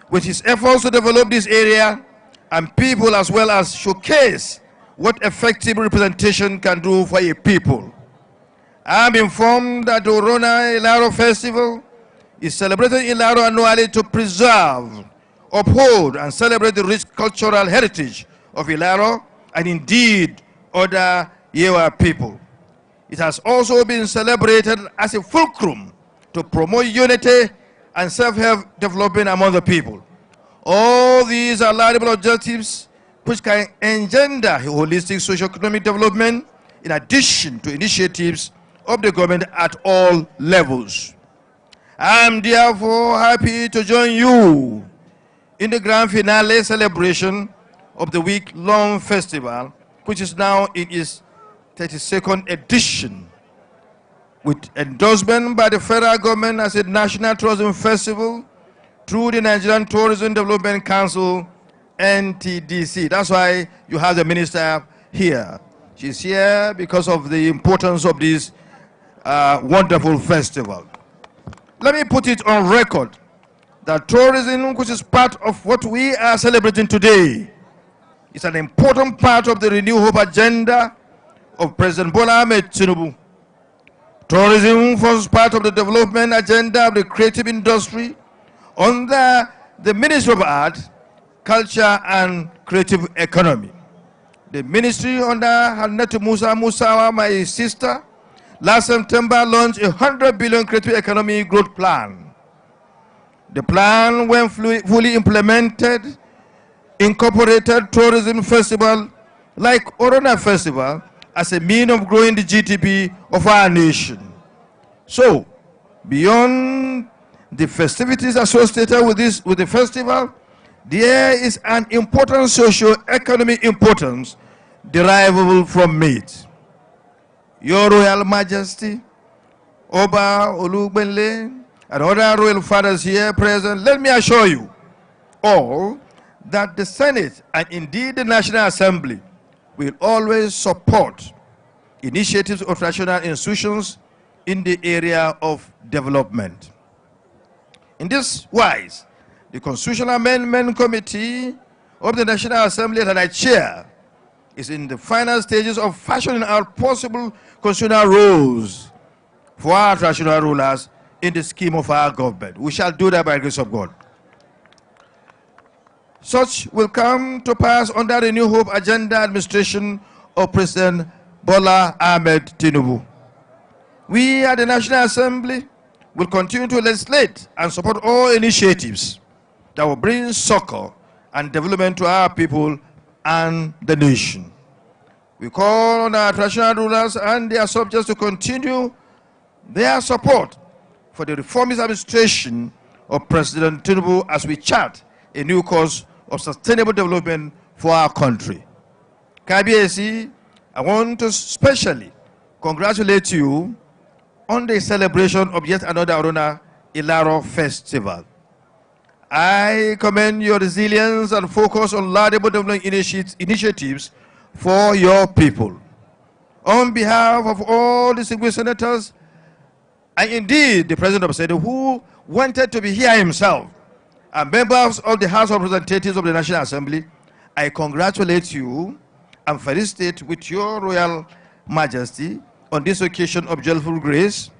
with his efforts to develop this area and people, as well as showcase what effective representation can do for a people. I am informed that the Oronna Ilaro Festival is celebrated in Ilaro annually to preserve, uphold, and celebrate the rich cultural heritage of Ilaro and indeed other Yewa people. It has also been celebrated as a fulcrum to promote unity and self-help development among the people. All these are laudable objectives which can engender holistic socio-economic development in addition to initiatives of the government at all levels. I am therefore happy to join you in the grand finale celebration of the week-long festival, which is now in its 32nd edition, with endorsement by the federal government as a national tourism festival through the Nigerian Tourism Development Council, NTDC. That's why you have the minister here. She's here because of the importance of this wonderful festival. Let me put it on record that tourism, which is part of what we are celebrating today, is an important part of the Renew Hope agenda of President Bola Ahmed Tinubu. Tourism forms part of the development agenda of the creative industry under the Ministry of Art, Culture and Creative Economy. The ministry under Hannatu Musa Musawa, my sister, last September launched a 100 billion creative economy growth plan. The plan, when fully implemented, incorporated tourism festival like Orona Festival as a means of growing the GDP of our nation. So, beyond the festivities associated with the festival, there is an important socio-economic importance derivable from it. Your Royal Majesty, Oba Olugbele, and other royal fathers here present, let me assure you all that the Senate and indeed the National Assembly will always support initiatives of national institutions in the area of development. In this wise, the Constitutional Amendment Committee of the National Assembly that I chair is in the final stages of fashioning out possible constitutional roles for our traditional rulers in the scheme of our government. We shall do that by the grace of God. Such will come to pass under the New Hope Agenda administration of President Bola Ahmed Tinubu. We at the National Assembly will continue to legislate and support all initiatives that will bring succor and development to our people and the nation. We call on our traditional rulers and their subjects to continue their support for the reformist administration of President Tinubu as we chart a new course of sustainable development for our country. KBAC, I want to specially congratulate you on the celebration of yet another Oronna Ilaro Festival. I commend your resilience and focus on laudable development initiatives for your people. On behalf of all distinguished senators, and indeed the President of the Senate, who wanted to be here himself, and members of the House of Representatives of the National Assembly, I congratulate you and felicitate with your Royal Majesty on this occasion of joyful grace.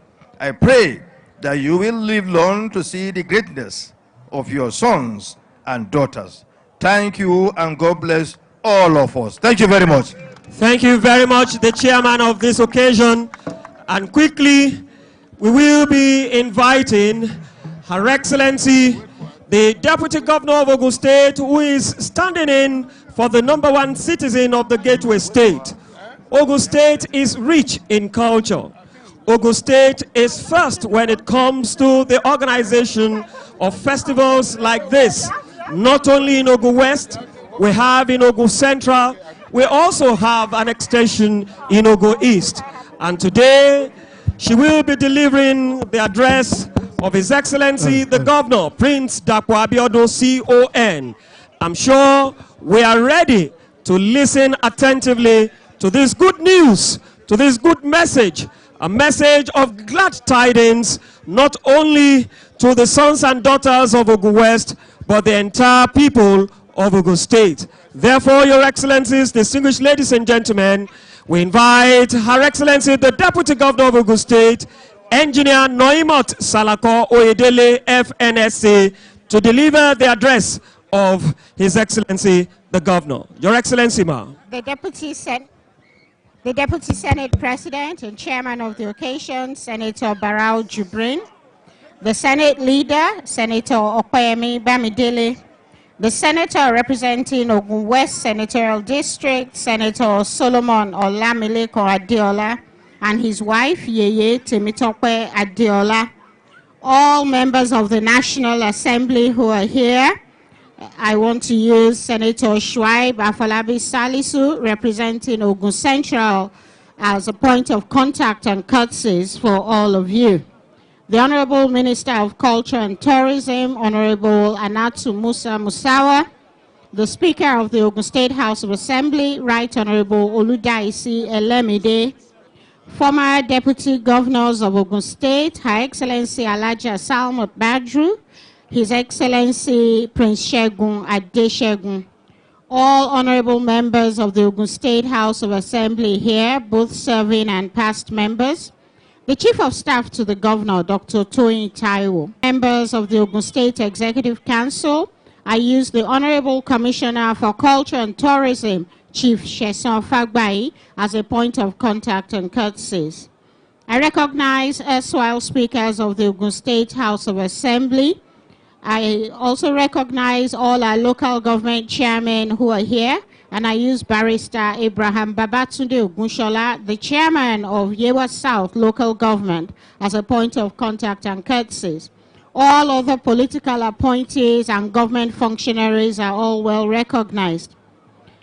I pray that you will live long to see the greatness of your sons and daughters. Thank you, and God bless all of us. Thank you very much. Thank you very much, the chairman of this occasion. And quickly, we will be inviting Her Excellency, the Deputy Governor of Ogun State, who is standing in for the #1 citizen of the Gateway State. Ogun State is rich in culture. Ogun State is first when it comes to the organization of festivals like this. Not only in Ogun West, we have in Ogun Central, we also have an extension in Ogun East. And today, she will be delivering the address of His Excellency, the Governor, Prince Dapo Abiodun, CON. I'm sure we are ready to listen attentively to this good news, to this good message, a message of glad tidings, not only to the sons and daughters of Ogun West, but the entire people of Ogun State. Therefore, Your Excellencies, distinguished ladies and gentlemen, we invite Her Excellency, the Deputy Governor of Ogun State, Engineer Noimot Salako Oyedele, FNSA, to deliver the address of His Excellency, the Governor. Your Excellency, ma. The Deputy Senate President and Chairman of the occasion, Senator Barau Jibrin, the Senate Leader, Senator Okoyemi Bamidele, the Senator representing Ogun West Senatorial District, Senator Solomon Olamileko Adeola, and his wife, Yeye Temitope Adeola, all members of the National Assembly who are here. I want to use Senator Shuaib Afolabi Salisu, representing Ogun Central, as a point of contact and courtesies for all of you. The Honorable Minister of Culture and Tourism, Honorable Anatu Musa Musawa, the Speaker of the Ogun State House of Assembly, Right Honorable Oludaisi Elemide, former Deputy Governors of Ogun State, Her Excellency Alaja Salmot Badru, His Excellency Prince Shegun Adeshegun, all honorable members of the Ogun State House of Assembly here, both serving and past members, the Chief of Staff to the Governor, Dr. Toyin Taiwo, members of the Ogun State Executive Council, I use the Honorable Commissioner for Culture and Tourism, Chief Sheson Fagbai, as a point of contact and courtesies. I recognize erstwhile speakers of the Ogun State House of Assembly. I also recognize all our local government chairmen who are here, and I use Barrister Abraham Babatunde Ogunshola, the chairman of Yewa South local government, as a point of contact and courtesies. All other political appointees and government functionaries are all well recognized.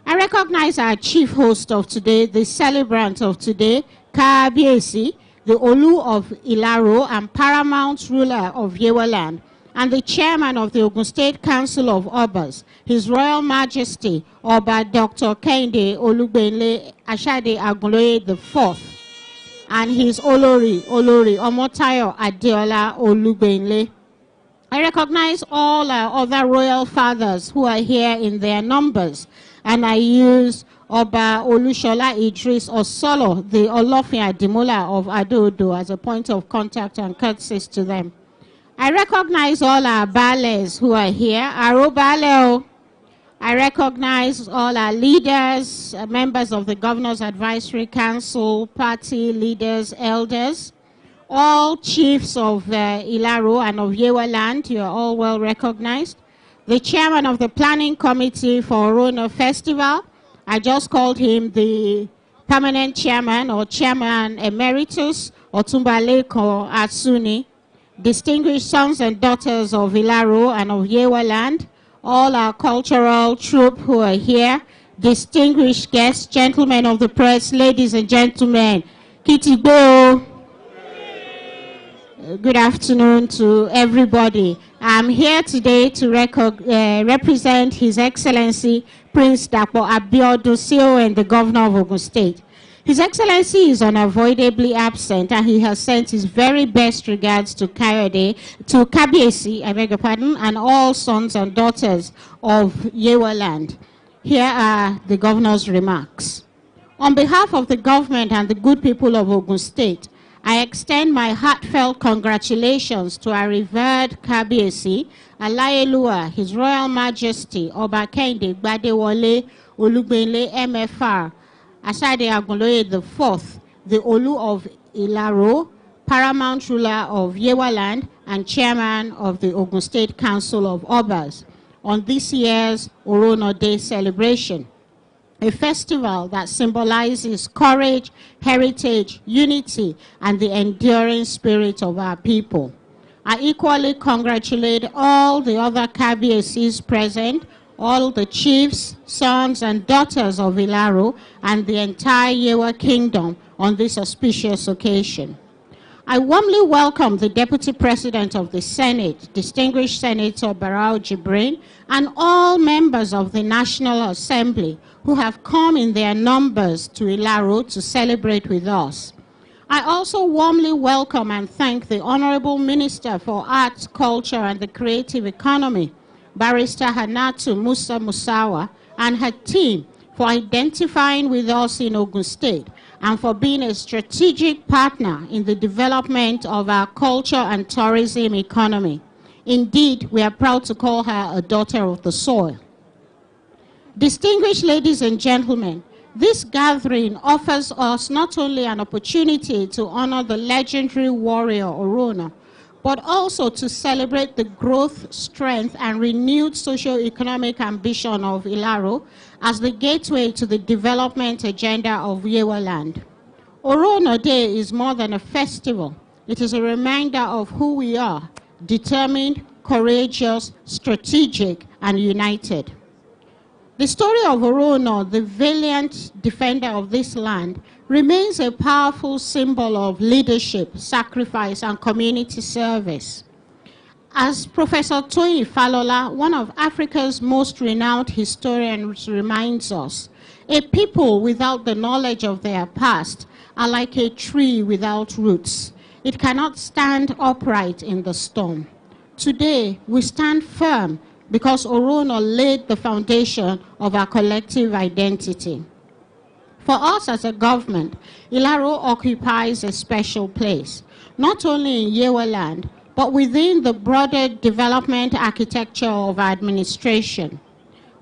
I recognize our chief host of today, the celebrant of today, Kabiesi, the Olu of Ilaro and paramount ruler of Yewaland, and the chairman of the Ogun State Council of Obas, His Royal Majesty, Oba Dr. Kehinde Olugbenle Ashade Agunloye IV, and his Olori Omotayo Adeola Olugbenle. I recognize all our other royal fathers who are here in their numbers, and I use Oba Olushola Idris Osolo, the Olofin Adimola of Adodo, as a point of contact and courtesies to them. I recognize all our bales who are here. Aro Baleo. I recognize all our leaders, members of the Governor's Advisory Council, party leaders, elders, all chiefs of Ilaro and of Yewaland. You are all well recognized. The chairman of the planning committee for Orona Festival. I just called him the permanent chairman or chairman emeritus, Otumba Leko Atsuni. Distinguished sons and daughters of Ilaro and of Yewaland, all our cultural troupe who are here, distinguished guests, gentlemen of the press, ladies and gentlemen, Kitibo. Good afternoon to everybody. I'm here today to represent His Excellency Prince Dapo Abiodun CEO and the Governor of Ogun State. His Excellency is unavoidably absent, and he has sent his very best regards to Kabiesi, I beg your pardon, and all sons and daughters of Yewaland. Here are the Governor's remarks. On behalf of the government and the good people of Ogun State, I extend my heartfelt congratulations to our revered Kabiesi, Alayeluwa, His Royal Majesty, Oba Kehinde Gbadewole Olugbenle MFR, Ashade Agunloye IV, the Olu of Ilaro, paramount ruler of Yewaland and chairman of the Ogun State Council of Obas, on this year's Oronna Day Celebration, a festival that symbolizes courage, heritage, unity, and the enduring spirit of our people. I equally congratulate all the other Kabiesis present, all the chiefs, sons, and daughters of Ilaro, and the entire Yewa Kingdom on this auspicious occasion. I warmly welcome the Deputy President of the Senate, distinguished Senator Barau Jibrin, and all members of the National Assembly who have come in their numbers to Ilaro to celebrate with us. I also warmly welcome and thank the Honorable Minister for Arts, Culture and the Creative Economy, Barrister Hannatu Musa Musawa, and her team for identifying with us in Ogun State and for being a strategic partner in the development of our culture and tourism economy. Indeed, we are proud to call her a daughter of the soil. Distinguished ladies and gentlemen, this gathering offers us not only an opportunity to honor the legendary warrior Orona, but also to celebrate the growth, strength, and renewed socio-economic ambition of Ilaro as the gateway to the development agenda of Yewaland. Oronna Day is more than a festival. It is a reminder of who we are, determined, courageous, strategic, and united. The story of Orona, the valiant defender of this land, remains a powerful symbol of leadership, sacrifice, and community service. As Professor Toyin Falola, one of Africa's most renowned historians, reminds us, a people without the knowledge of their past are like a tree without roots. It cannot stand upright in the storm. Today, we stand firm because Orona laid the foundation of our collective identity. For us as a government, Ilaro occupies a special place, not only in Yewaland, but within the broader development architecture of our administration.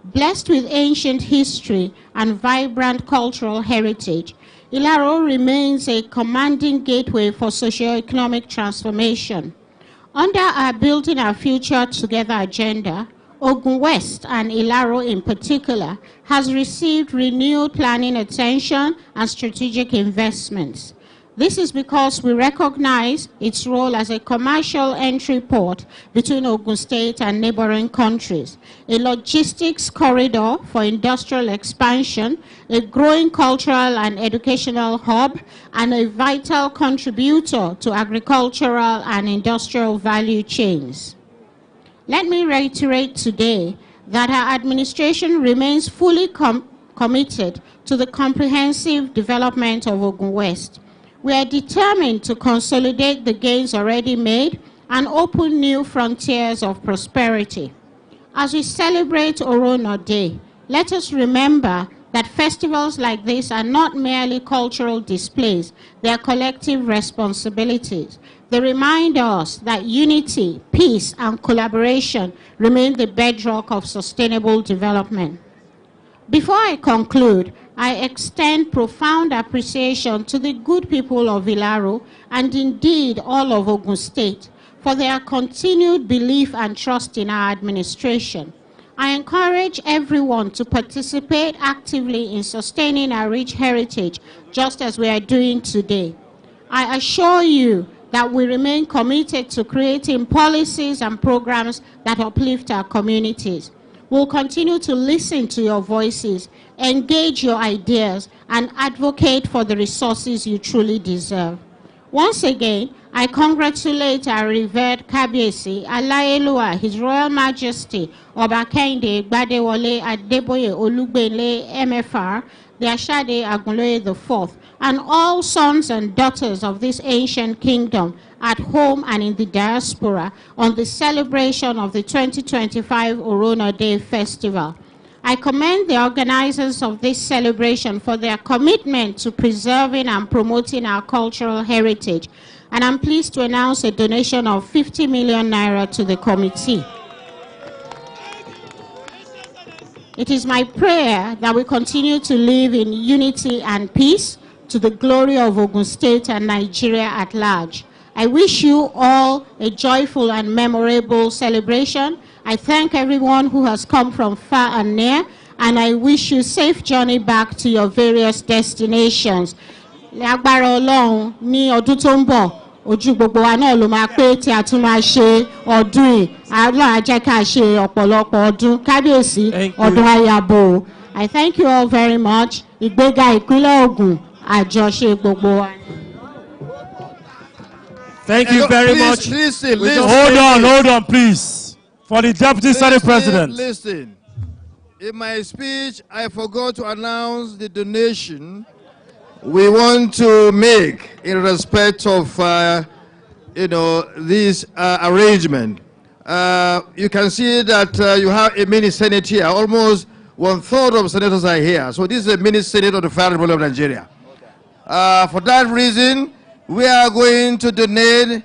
Blessed with ancient history and vibrant cultural heritage, Ilaro remains a commanding gateway for socio-economic transformation. Under our Building Our Future Together agenda, Ogun West and Ilaro in particular has received renewed planning attention and strategic investments. This is because we recognize its role as a commercial entry port between Ogun State and neighboring countries, a logistics corridor for industrial expansion, a growing cultural and educational hub, and a vital contributor to agricultural and industrial value chains. Let me reiterate today that our administration remains fully committed to the comprehensive development of Ogun West. We are determined to consolidate the gains already made and open new frontiers of prosperity. As we celebrate Oronna Day, let us remember that festivals like this are not merely cultural displays, they are collective responsibilities. They remind us that unity, peace, and collaboration remain the bedrock of sustainable development. Before I conclude, I extend profound appreciation to the good people of Ilaro and indeed all of Ogun State for their continued belief and trust in our administration. I encourage everyone to participate actively in sustaining our rich heritage, just as we are doing today. I assure you that we remain committed to creating policies and programs that uplift our communities. We'll continue to listen to your voices, engage your ideas, and advocate for the resources you truly deserve. Once again, I congratulate our revered Kabiyesi Alayeluwa, His Royal Majesty Oba Kehinde Gbadewole Adeboye Olugbenle MFR, the Ashade Agunloye IV, and all sons and daughters of this ancient kingdom at home and in the diaspora on the celebration of the 2025 Oronna Day Festival. I commend the organizers of this celebration for their commitment to preserving and promoting our cultural heritage, and I'm pleased to announce a donation of 50 million naira to the committee. It is my prayer that we continue to live in unity and peace to the glory of Ogun State and Nigeria at large. I wish you all a joyful and memorable celebration. I thank everyone who has come from far and near, and I wish you safe journey back to your various destinations. Lágbára Ọlọ́run ní ọdún tó ń bọ̀, ojú gbogbo wa náà ló máa pé tí a tún máa ṣe ọdún yìí. Ọlọ́run á jẹ́ ká ṣe ọ̀pọ̀lọpọ̀ ọdún. Kábíyèsí ọdún ayabo. I thank you all very much. Ìgbéga ìpínlẹ̀ Ògùn àjọṣe gbogbo wa. Thank you very much. Listen. Hold on, please. For the Deputy Senate President. Listen. In my speech, I forgot to announce the donation we want to make in respect of, this arrangement. You can see that you have a mini senate here. Almost 1/3 of senators are here. So this is a mini senate of the Federal Republic of Nigeria. For that reason, we are going to donate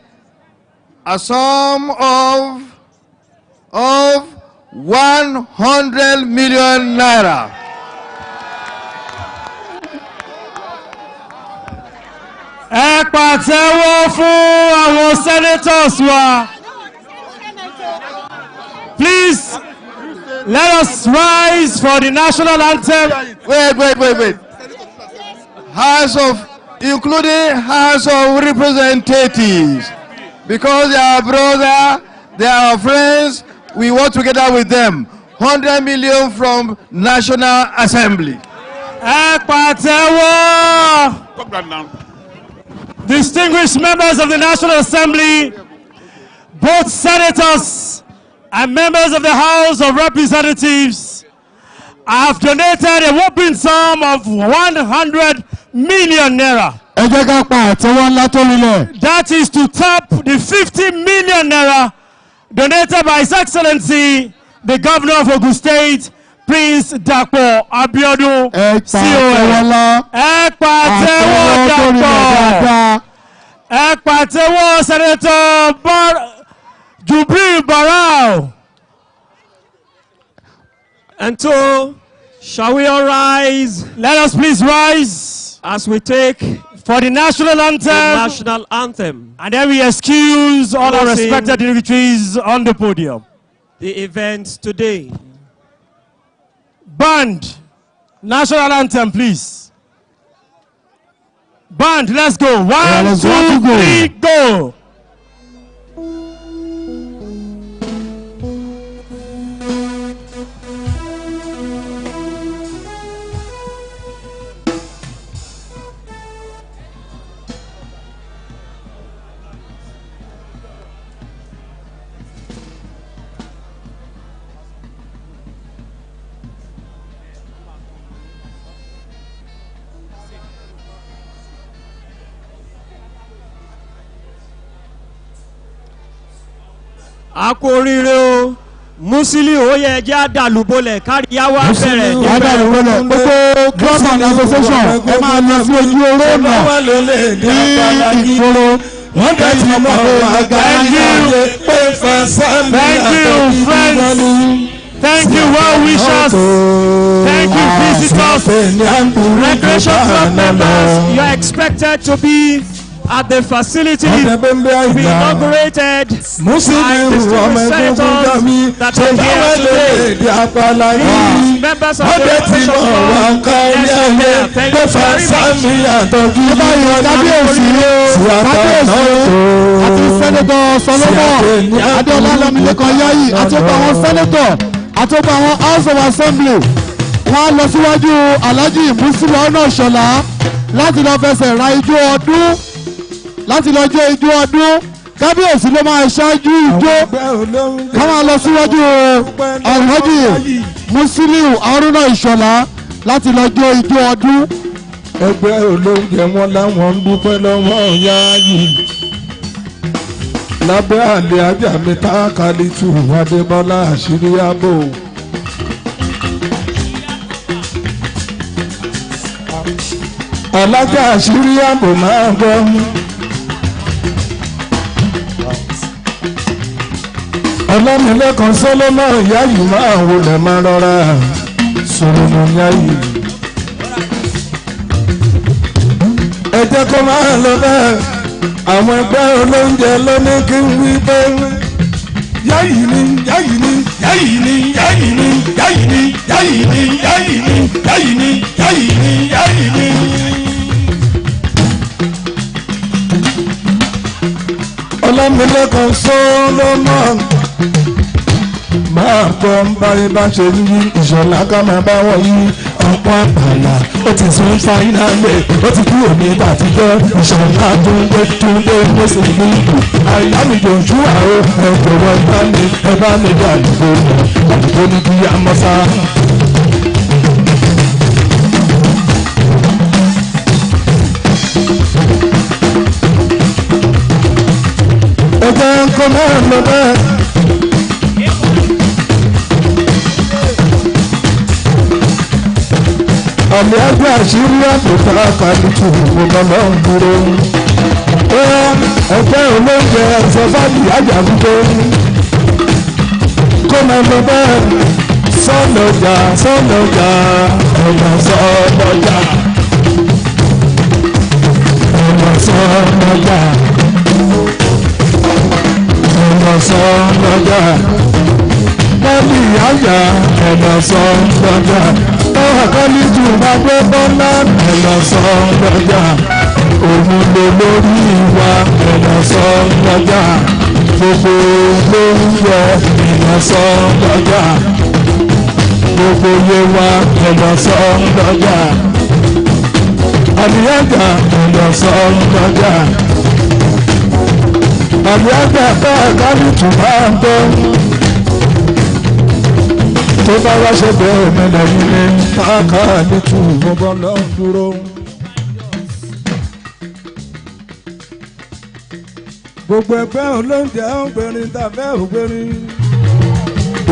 a sum of 100 million naira. Ẹ pàtẹ́wọ́ fún àwọn senators wa. Please, let us rise for the national anthem. Wait. Including House of Representatives. Because they are brother, they are friends, we work together with them. 100 million from National Assembly. Ẹ pàtẹ́wọ́. Distinguished members of the National Assembly, both senators and members of the House of Representatives have donated a whopping sum of 100 million naira. That is to top the 50 million naira donated by His Excellency, the Governor of Ogun State, Prince Dapo Abiodun, CON. Ẹ pàtẹ́wọ́ Senator Jubril Barau. And so, shall we all rise? Let us please rise as we take for the national anthem. And then we excuse all our respected dignitaries on the podium. The event today. Band, national anthem, please. Band, let's go. 1, 2, 3, go. Akorire o Musili oye ẹjẹ àdàlúbọlẹ̀ káríyá wa bẹ̀rẹ̀. Àdàlúbọlẹ̀ gbogbo club and association ẹ máa lọ sí ojú Orona ní ìgboro. Wọ́n bẹ̀ tí mo àgbà yìí pé fẹsẹ̀ mi àtọ̀kí friends. Thank you, well wishers. Thank you, visitors. Recreation club members, you are expected to be at the facility to be inaugurated by distinguished senators that are here today. Members of the Recreation Club, thank you very much. Senator Solomon Adeola Lamilekan Yayi àti àwọn senator àti àwọn House of Assembly wọ́n lọ síwájú Alhaji Musili Oronna Ìṣọ̀lá láti lọ fẹsẹ̀ ra ijó ọdún. Láti lọ jó ijó ọdún kábíyèsí ló máa ṣáájú ijó ká máa lọ síwájú Alhaji Musili Oronna Ìṣọ̀lá láti lọ jó ijó ọdún. Ẹgbẹ́ olóúnjẹ wọn láwọn ń dúpẹ́ lọ́wọ́ Yayi lábẹ́ àlẹ́ ajá mi tá Kálítù Adébọ́lá àṣírí ààbò. Alájà àṣírí ààbò máa gbọ́. Ọlámilékan Solomon Yayi máa wọlé máa rọra Solomon Yayi. Ẹ jẹ́ kó máa lọ bẹ́ẹ̀ àwọn ẹgbẹ́ olóúnjẹ ló ní kí n wí pé Yayi ni Yayi ni Yayi ni Yayi ni Yayi ni Yayi ni Yayi ni Yayi ni Yayi ni Yayi ni. Ọlámilékan Solomon máa bọ́ ń báyé bá ṣe ń yí Ìṣọ̀lá ká máa bá wọ́n yí ọ̀pọ̀ àpàlà ó ti sún fáínàlì ó ti kúrò ní ìbàdíjọ́ Ìṣọ̀lá túndé mọ́sílì ìlú àyàmìjọ́jú àrò ẹ̀jọ̀wọ́ ẹ bá mi dé àdúgbò ní bí amọ́sá. àlẹ́ àgbà àṣírí àpòtá kàlùkù ọ̀nà dúró. Ẹgbẹ́ olóúnjẹ ẹ̀sọ́ fáàlì àjàgbé kó máa lọ bẹ́ẹ̀ sọ́lọ́jà sọ́lọ́jà ọ̀nà sọ́lọ́jà ọ̀nà sọ́lọ́jà ọ̀nà sọ́lọ́jà lẹ́bí àjà ọ̀nà sọ́lọ́jà ọ̀hàkọ́lì jù bá gbé bọ́lá ọ̀nà sọ́lọ́jà òun ló lórí wa ọ̀nà sọ́lọ́jà gbogbo ló ń yọ ọ̀nà sọ́lọ́jà gbogbo yé wa ọ̀nà sọ́lọ́jà àbíyájà ọ̀nà sọ́lọ́jà àbíyájà bá àgbálù tún máa ń bọ́ tó bá wá ṣe bẹ́ẹ̀ mẹ́lẹ̀ nílé káàkà nítú gbogbo lọ́n dúró. Gbogbo ẹgbẹ́ olóúnjẹ ògbérin tàbẹ́ ògbérin.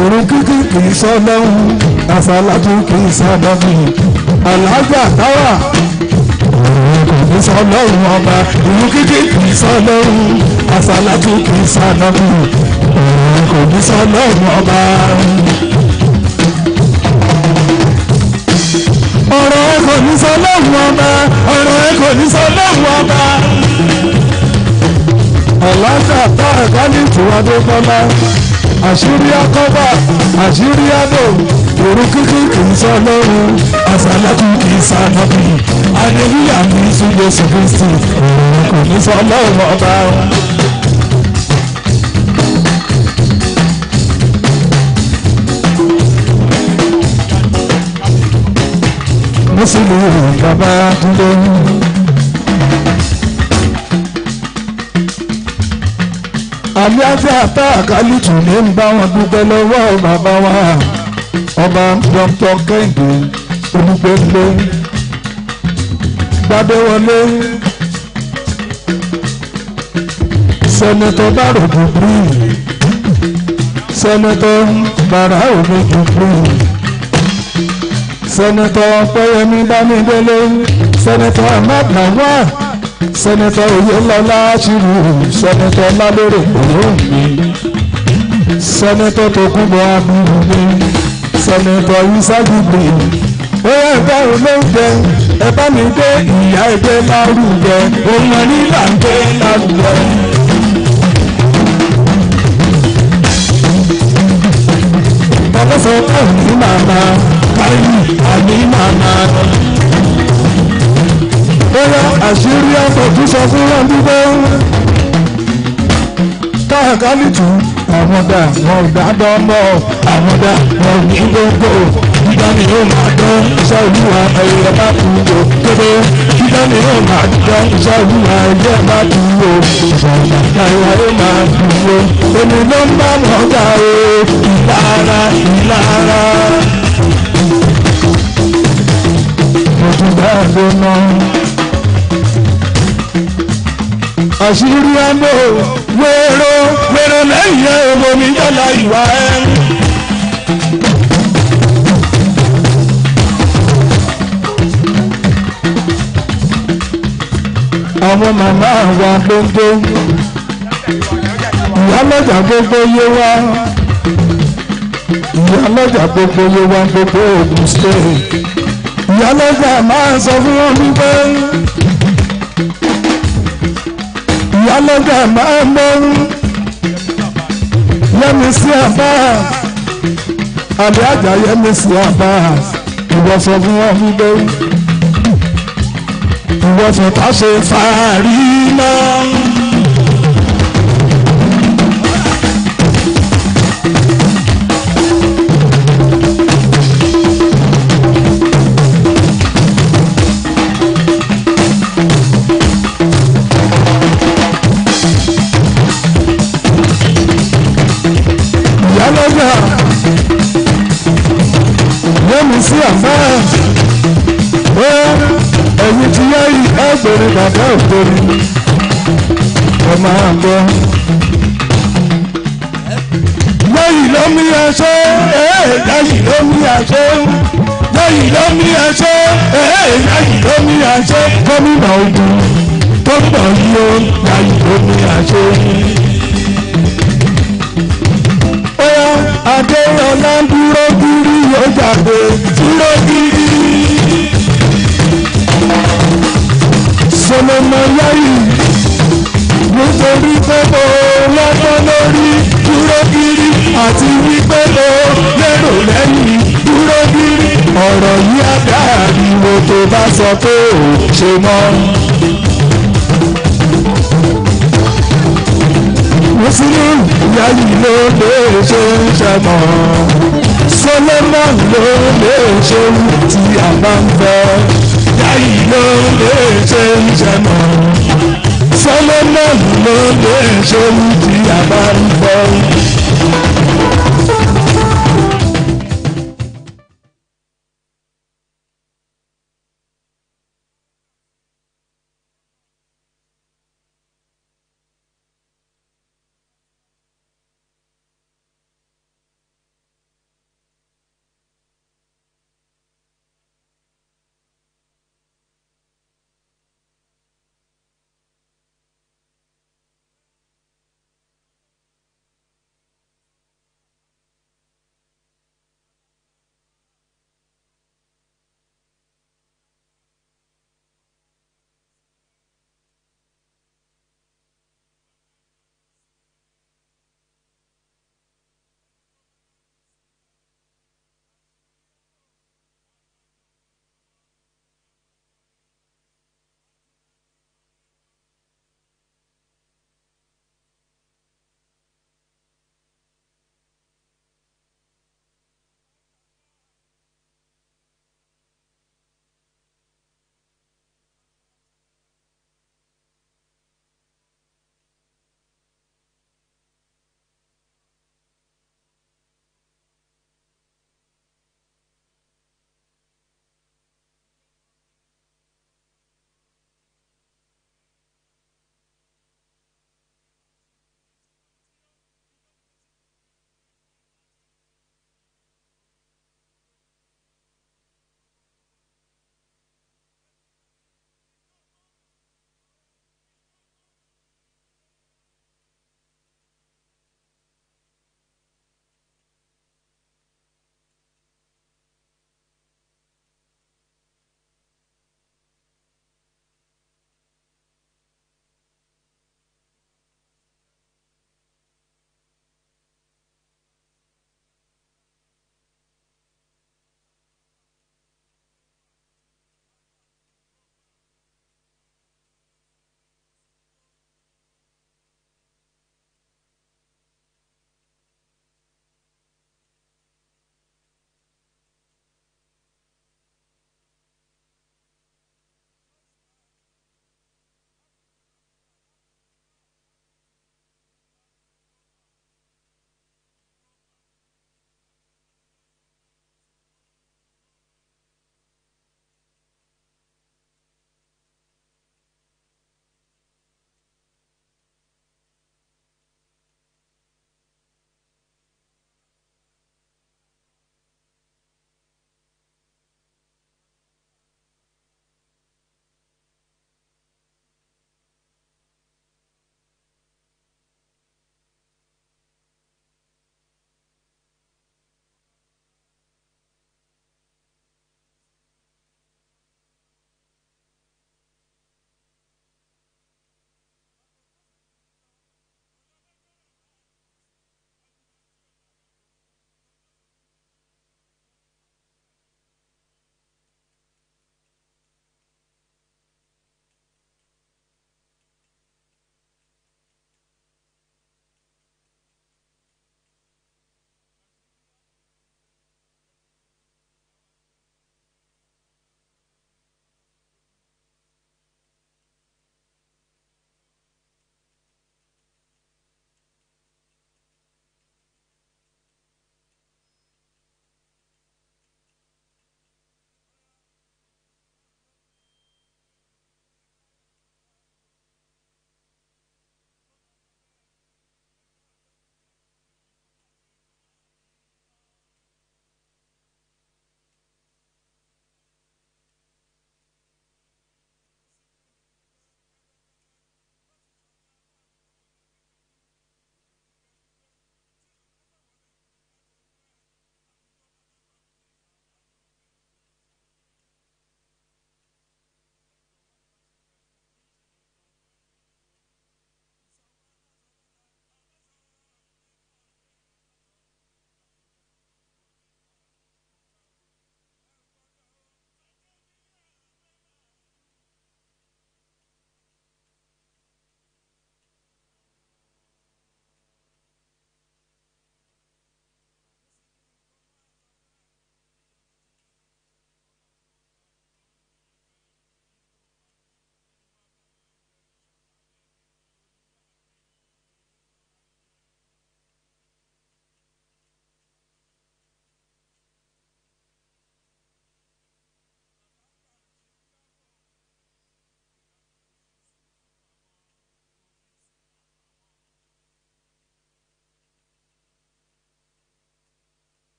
Òrùn kíkì kì í sọ lọ́hùn, àsálàtú kì í sọ lọ́hùn. Àlàáfíà táwà. Òrùn kò ní sọ lọ́hùn ọba. Òrùn kíkì kì í sọ lọ́hùn, àsálàtú kì í sọ lọ́hùn. Òrùn kò ní sọ lọ́hùn ọba. Ọ̀rọ̀ ẹ kò ní sọ lọ́hùn ọba. Ọ̀rọ̀ ẹ kò ní sọ lọ́hùn ọba. Ọ̀làjà tá ẹ̀ka ní ìtùwádé bọ́lá. Àṣírí akọ́bà, àṣírí àbò, òru kíkí kì í sọ lọ́rùn, àsálàtú kì í sá lọ́bì. Àlèlúyà ní Súlẹ̀ Sìkìsì, òun kò ní sọ lọ́rùn ọba. Mùsùlùmí bàbá Túndé. Àlíáfíà àtà àkálùtù ní ń bá wọn dúpẹ́ lọ́wọ́ bàbá wa ọba Dr. Kẹ́hìndé Olúgbélé Gbádéwọlé sẹ́nẹ́tọ̀ Báròdù Bíi sẹ́nẹ́tọ̀ Bàrà Òmìnir Bíi sẹ́nẹ́tọ̀ Pẹ́yẹmí Bámidélé sẹ́nẹ́tọ̀ Ahmad Lawal sẹ́nẹ́tọ̀ Oyèlọ́lá Ṣírù sẹ́nẹ́tọ̀ Lálérè Òróǹgbé sẹ́nẹ́tọ̀ Tókunbọ̀ Abúlé sẹ́nẹ́tọ̀ Ìsájúgbé bóyá ẹ̀bá olóúnjẹ ẹ̀bá mi dé ìyá ẹgbẹ́ lárugẹ òun ẹni là ń gbé lárugẹ. Bọ́lọ́sọ̀ kò ní màmá káyì àní màmá. Bóyá àṣírí ọ̀fọ̀jú sọ fún wọn dúdú. Káàkálìtù àwọn dà wọn ò dá dánmọ́ àwọn dà wọn ò ní gbogbo. Dídá ni yóò máa dán iṣẹ́ olúwa ẹ̀yẹ bá kú o kébé. Dídá ni yóò máa dán iṣẹ́ olúwa ẹ̀yẹ bá kú o. Ìṣọ̀nà ìyá yóò máa dùn o. Èmi ló ń bá wọn jà o. Ìlara ìlara. Mo tún bá a lé náà. Àṣírí àmọ́ wèrò lẹ́yìn ọmọ mi yálà ìwà ẹ̀. Àwọn màmá wa gbogbo ìyálọ́jà gbogbo yé wa ìyálọ́jà gbogbo yé wa gbogbo Ògùn State ìyálọ́jà máa ń sọ fún wọn wípé ìyálọ́jà máa ń mọ́ Yẹ́misí Abbas àbí àjà Yẹ́misí Abbas ìwọ sọ fún wọn wípé ìwọ fún ká ṣe fàárí náà. Ìyálọ́jà Yẹ́misí Abbas ẹ̀yin ti yá yìí ẹgbẹ̀rin bàbá ògbóni ẹ máa gbọ́. Yẹ́yì ló mí aṣọ yẹ́yì ló mí aṣọ yìí ló mi àṣẹ ìyá yìí ló mi àṣẹ gómìnà Ògùn gómìnà yìí ó ìyá yìí ló mi àṣẹ. Oya Adéyọlá ń dúró gírí yóò jáde dúró gírí. Solomon Yayi nítorí pé mo lọ́gbọ́n lórí dúró gírí àti wípé mo lérò lẹ́yìn dúró gírí. Ọ̀rọ̀ yìí á dàbí wo tó bá sọ pé ò ṣe mọ́. Muslim Yayi ló lè ṣe ń ṣe mọ́. Solomon ló lè ṣe tí a bá ń fẹ́. Yayi ló lè ṣe ń ṣe mọ́. Solomon ló lè ṣe tí a bá ń fẹ́.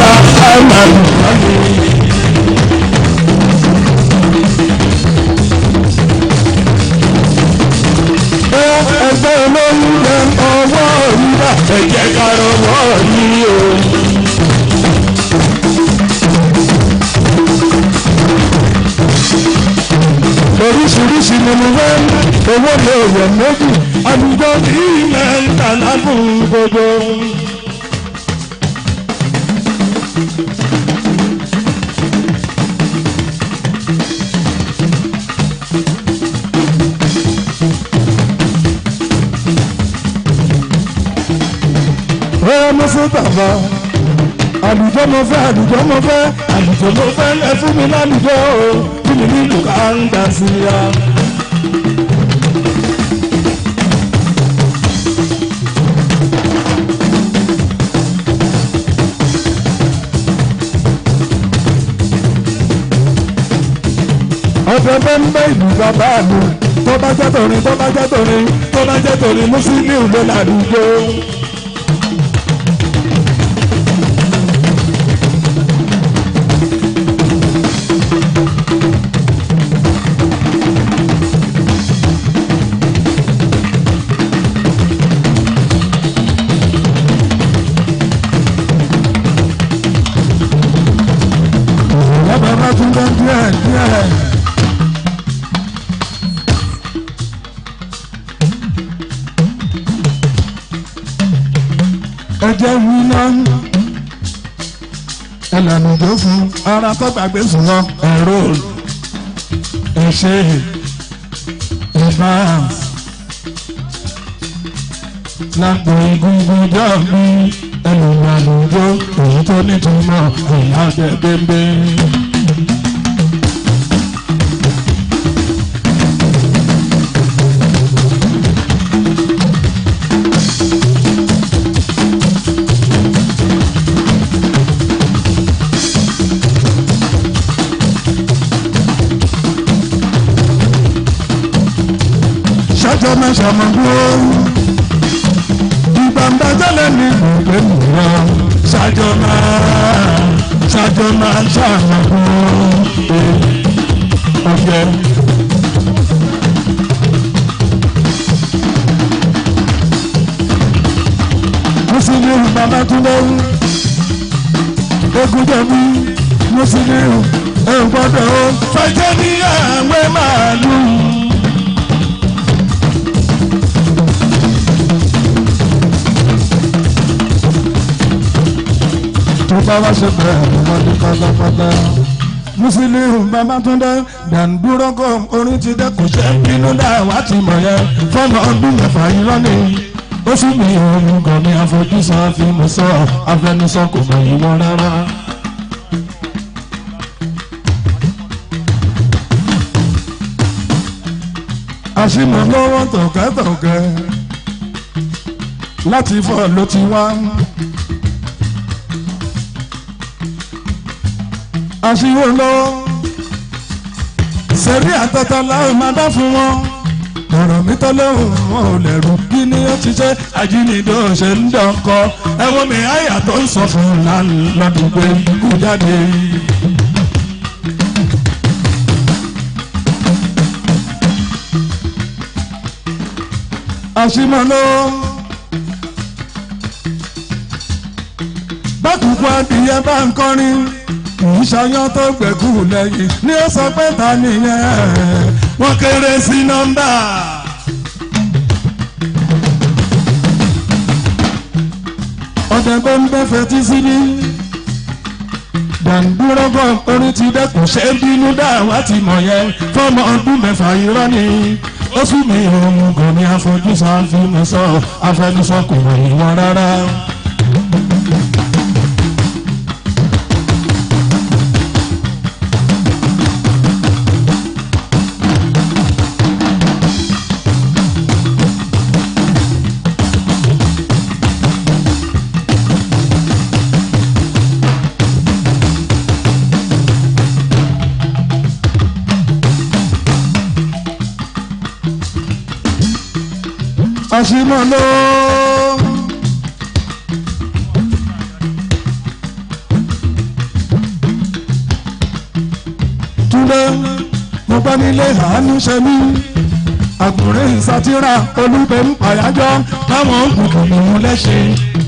ra àmàlù àmì. Ẹgbẹ́ olóyúnjẹ ọwọ́ ìgbà ẹ̀jẹ̀ karọ̀wọ́ yìí o. Oríṣiríṣi ni mo fẹ́ owó lè wẹ̀ méjì àlùjọ ní ilẹ̀ ìtàlá fún gbogbo. Mo fún bàbá àlùjọ mo fẹ́ àlùjọ mo fẹ́ àlùjọ mo fẹ́ ẹ fún mi lálùjọ o fún mi nílùú ká ń gbà sí ya. ọ̀fẹ́ bẹ́ẹ̀ ń bẹ́ ìlú bàbá mi tó bá jẹ́ tòrin tó bá jẹ́ tòrin tó bá jẹ́ tòrin Mùsùlùmí ló lálùjọ. Ẹjẹ́ wí náà ẹlẹ́nu tó fún ara tó gbàgbé sùn lọ ẹ̀rọ ẹ̀ṣẹ̀ ìbáàs lápò egungun jọ bí ẹlòmíràlùjọ èyí tó nítumọ̀ ìyá jẹ bẹ́ẹ̀. Ṣájọ́ máa ṣàmọ̀gbó ìgbàmbá jẹ́lẹ̀ ní ìgbè mìíràn ṣájọ́ máa ṣàmọ̀gbó ọ̀gẹ́. Mùsùlùmí bàbá túnbọ̀ ogun jẹ̀bi Mùsùlùmí ẹ̀ gbọ́dọ̀ fẹ́jẹ́ ní àwẹ̀ màálù. Bàbá ṣe bẹ̀rẹ̀ ọmọdé pátápátá. Mùsùlùmí Babátúndé Dàndúrógó orin ti dẹ́kun ṣe bínú dá wá ti mọ̀ yẹn fọ́nà ọdún mẹ́fà irọ́ ni. Ó sì mi òun gan ni àfojúsùn àfihàn sọ afẹnusọ kò mọ ìwọ rárá. Àṣìmọ̀ lọ́wọ́ tọ̀kẹ́tọ̀kẹ́ láti fọ́ ló ti wá. Àṣìwò lọ sẹ́rí àtọ́tọ́ láwọn máa dá fún wọn ọ̀rọ̀ mi tọ́ lóhùn wọn ò lẹ̀rù kí ni ó ti ṣe àjínigbé ṣe ń dọ̀kọ ẹ̀wọ̀n mi àyà tó ń sọ fún lọ́dún pé kú jáde. Àṣìmọ̀ lọ bákùkù adìyẹ bá ń kọrin ìṣàyàn tó gbẹ̀kú lẹ́yìn ni ó sọ pé ta nìyẹn wọ́n kéré sí nọ́mbà. ọ̀dẹ̀ bó ń bẹ́ fetí sí ní Dàndúrógó orin ti dẹ́kun ṣe bínú dá wá ti mọ̀ yẹn fọ́mọ ọdún mẹ́fà irọ́ ni. Ó sún mi òun kò ní àfojúsùn àfimùsọ afẹnusọ kò mọ̀ ìwọ̀n rárá. Àṣìmọ̀ ló mo gbọ́ nílé àánú ṣe mí àgùnrín sátírà olúbẹ̀ ń pàyájọ́ táwọn ń kùkù ìmú lẹ́sìn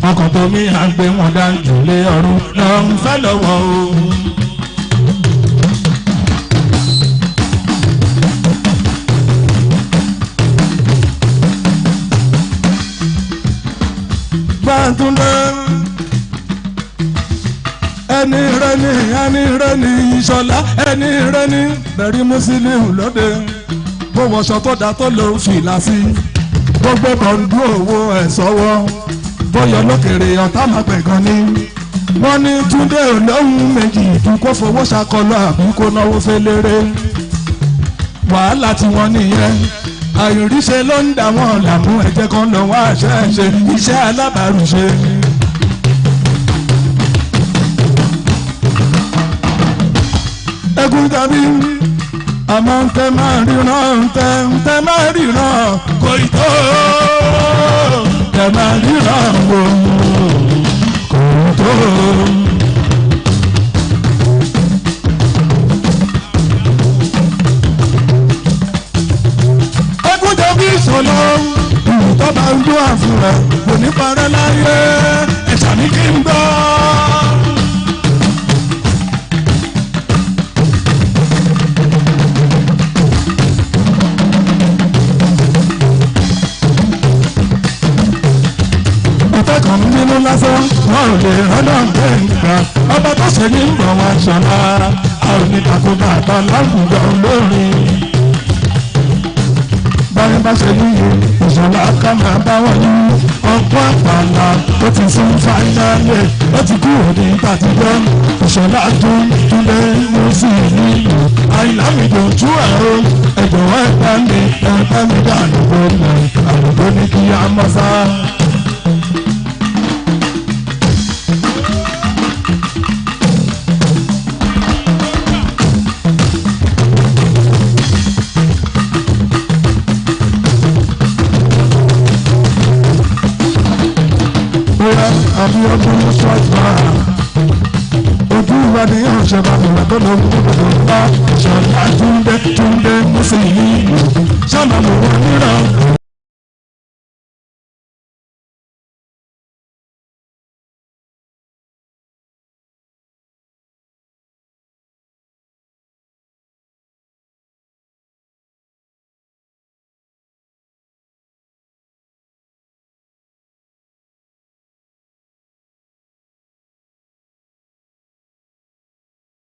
ọkàn tó mi à ń gbé wọn dájú lé ọ̀run náà ń fẹ́ lọ́wọ́ o. Bàtúndé ẹni rẹni ìṣọ̀lá ẹni rẹni bẹ̀rí Musiliu lóde bó wọṣọ tó dá tó lò fìlà sí gbogbo kọ̀ǹdú owó ẹ̀ sọ́wọ́ bóyá lókèrè ọ̀tá máa pẹ̀ gan ni wọ́n ní Túndé olóhùn méjì ju kó fowó ṣàkọlọ àbí kó náwó fẹ́lẹ́rẹ́ wàhálà tí wọ́n nìyẹn àìríṣe ló ń dà wọ́n làmú ẹ̀jẹ̀ kan lọ wá ṣe iṣẹ́ alábàárù ṣe. ẹkún tàbí àmọ́ tẹ máa ríran tẹ máa ríran kò ì tó tẹ máa ríran wò kò ì tó. ẹkún tàbí ìṣòro tó bá ń dún àfúrà kò ní parẹ́ láyé ẹ̀ṣà ní kí n gbọ́. kan nínú lásán wọn ò lè rọ́nà gbẹ̀ngà ọba tó ṣe ní bọ̀ wọn ṣọlá àwọn onítakùnà àtọ́ láwùjọ olórin. báyìí bá ṣe níye ìṣọ̀lá ká máa bá wọn ní ọgbọ́n àpàlà ó ti sún fáínálì ó ti kú òní tàtijọ́ ìṣọ̀lá Túndé ló sì nílò àìlámìjọ tú ẹ̀rọ ẹ̀jọ̀wọ́ ẹ̀gbẹ́ mi dànù gbọ́dọ̀ àlùkò ní kí á mọ́ sá. àbí ọdún ní ṣọ́ọ̀tà ojú wa ni yóò ṣe bá bẹ̀rẹ̀ tó lọ fún gbogbo bá ṣọlá Túndé Musiliu ṣàmàlò wọn níran.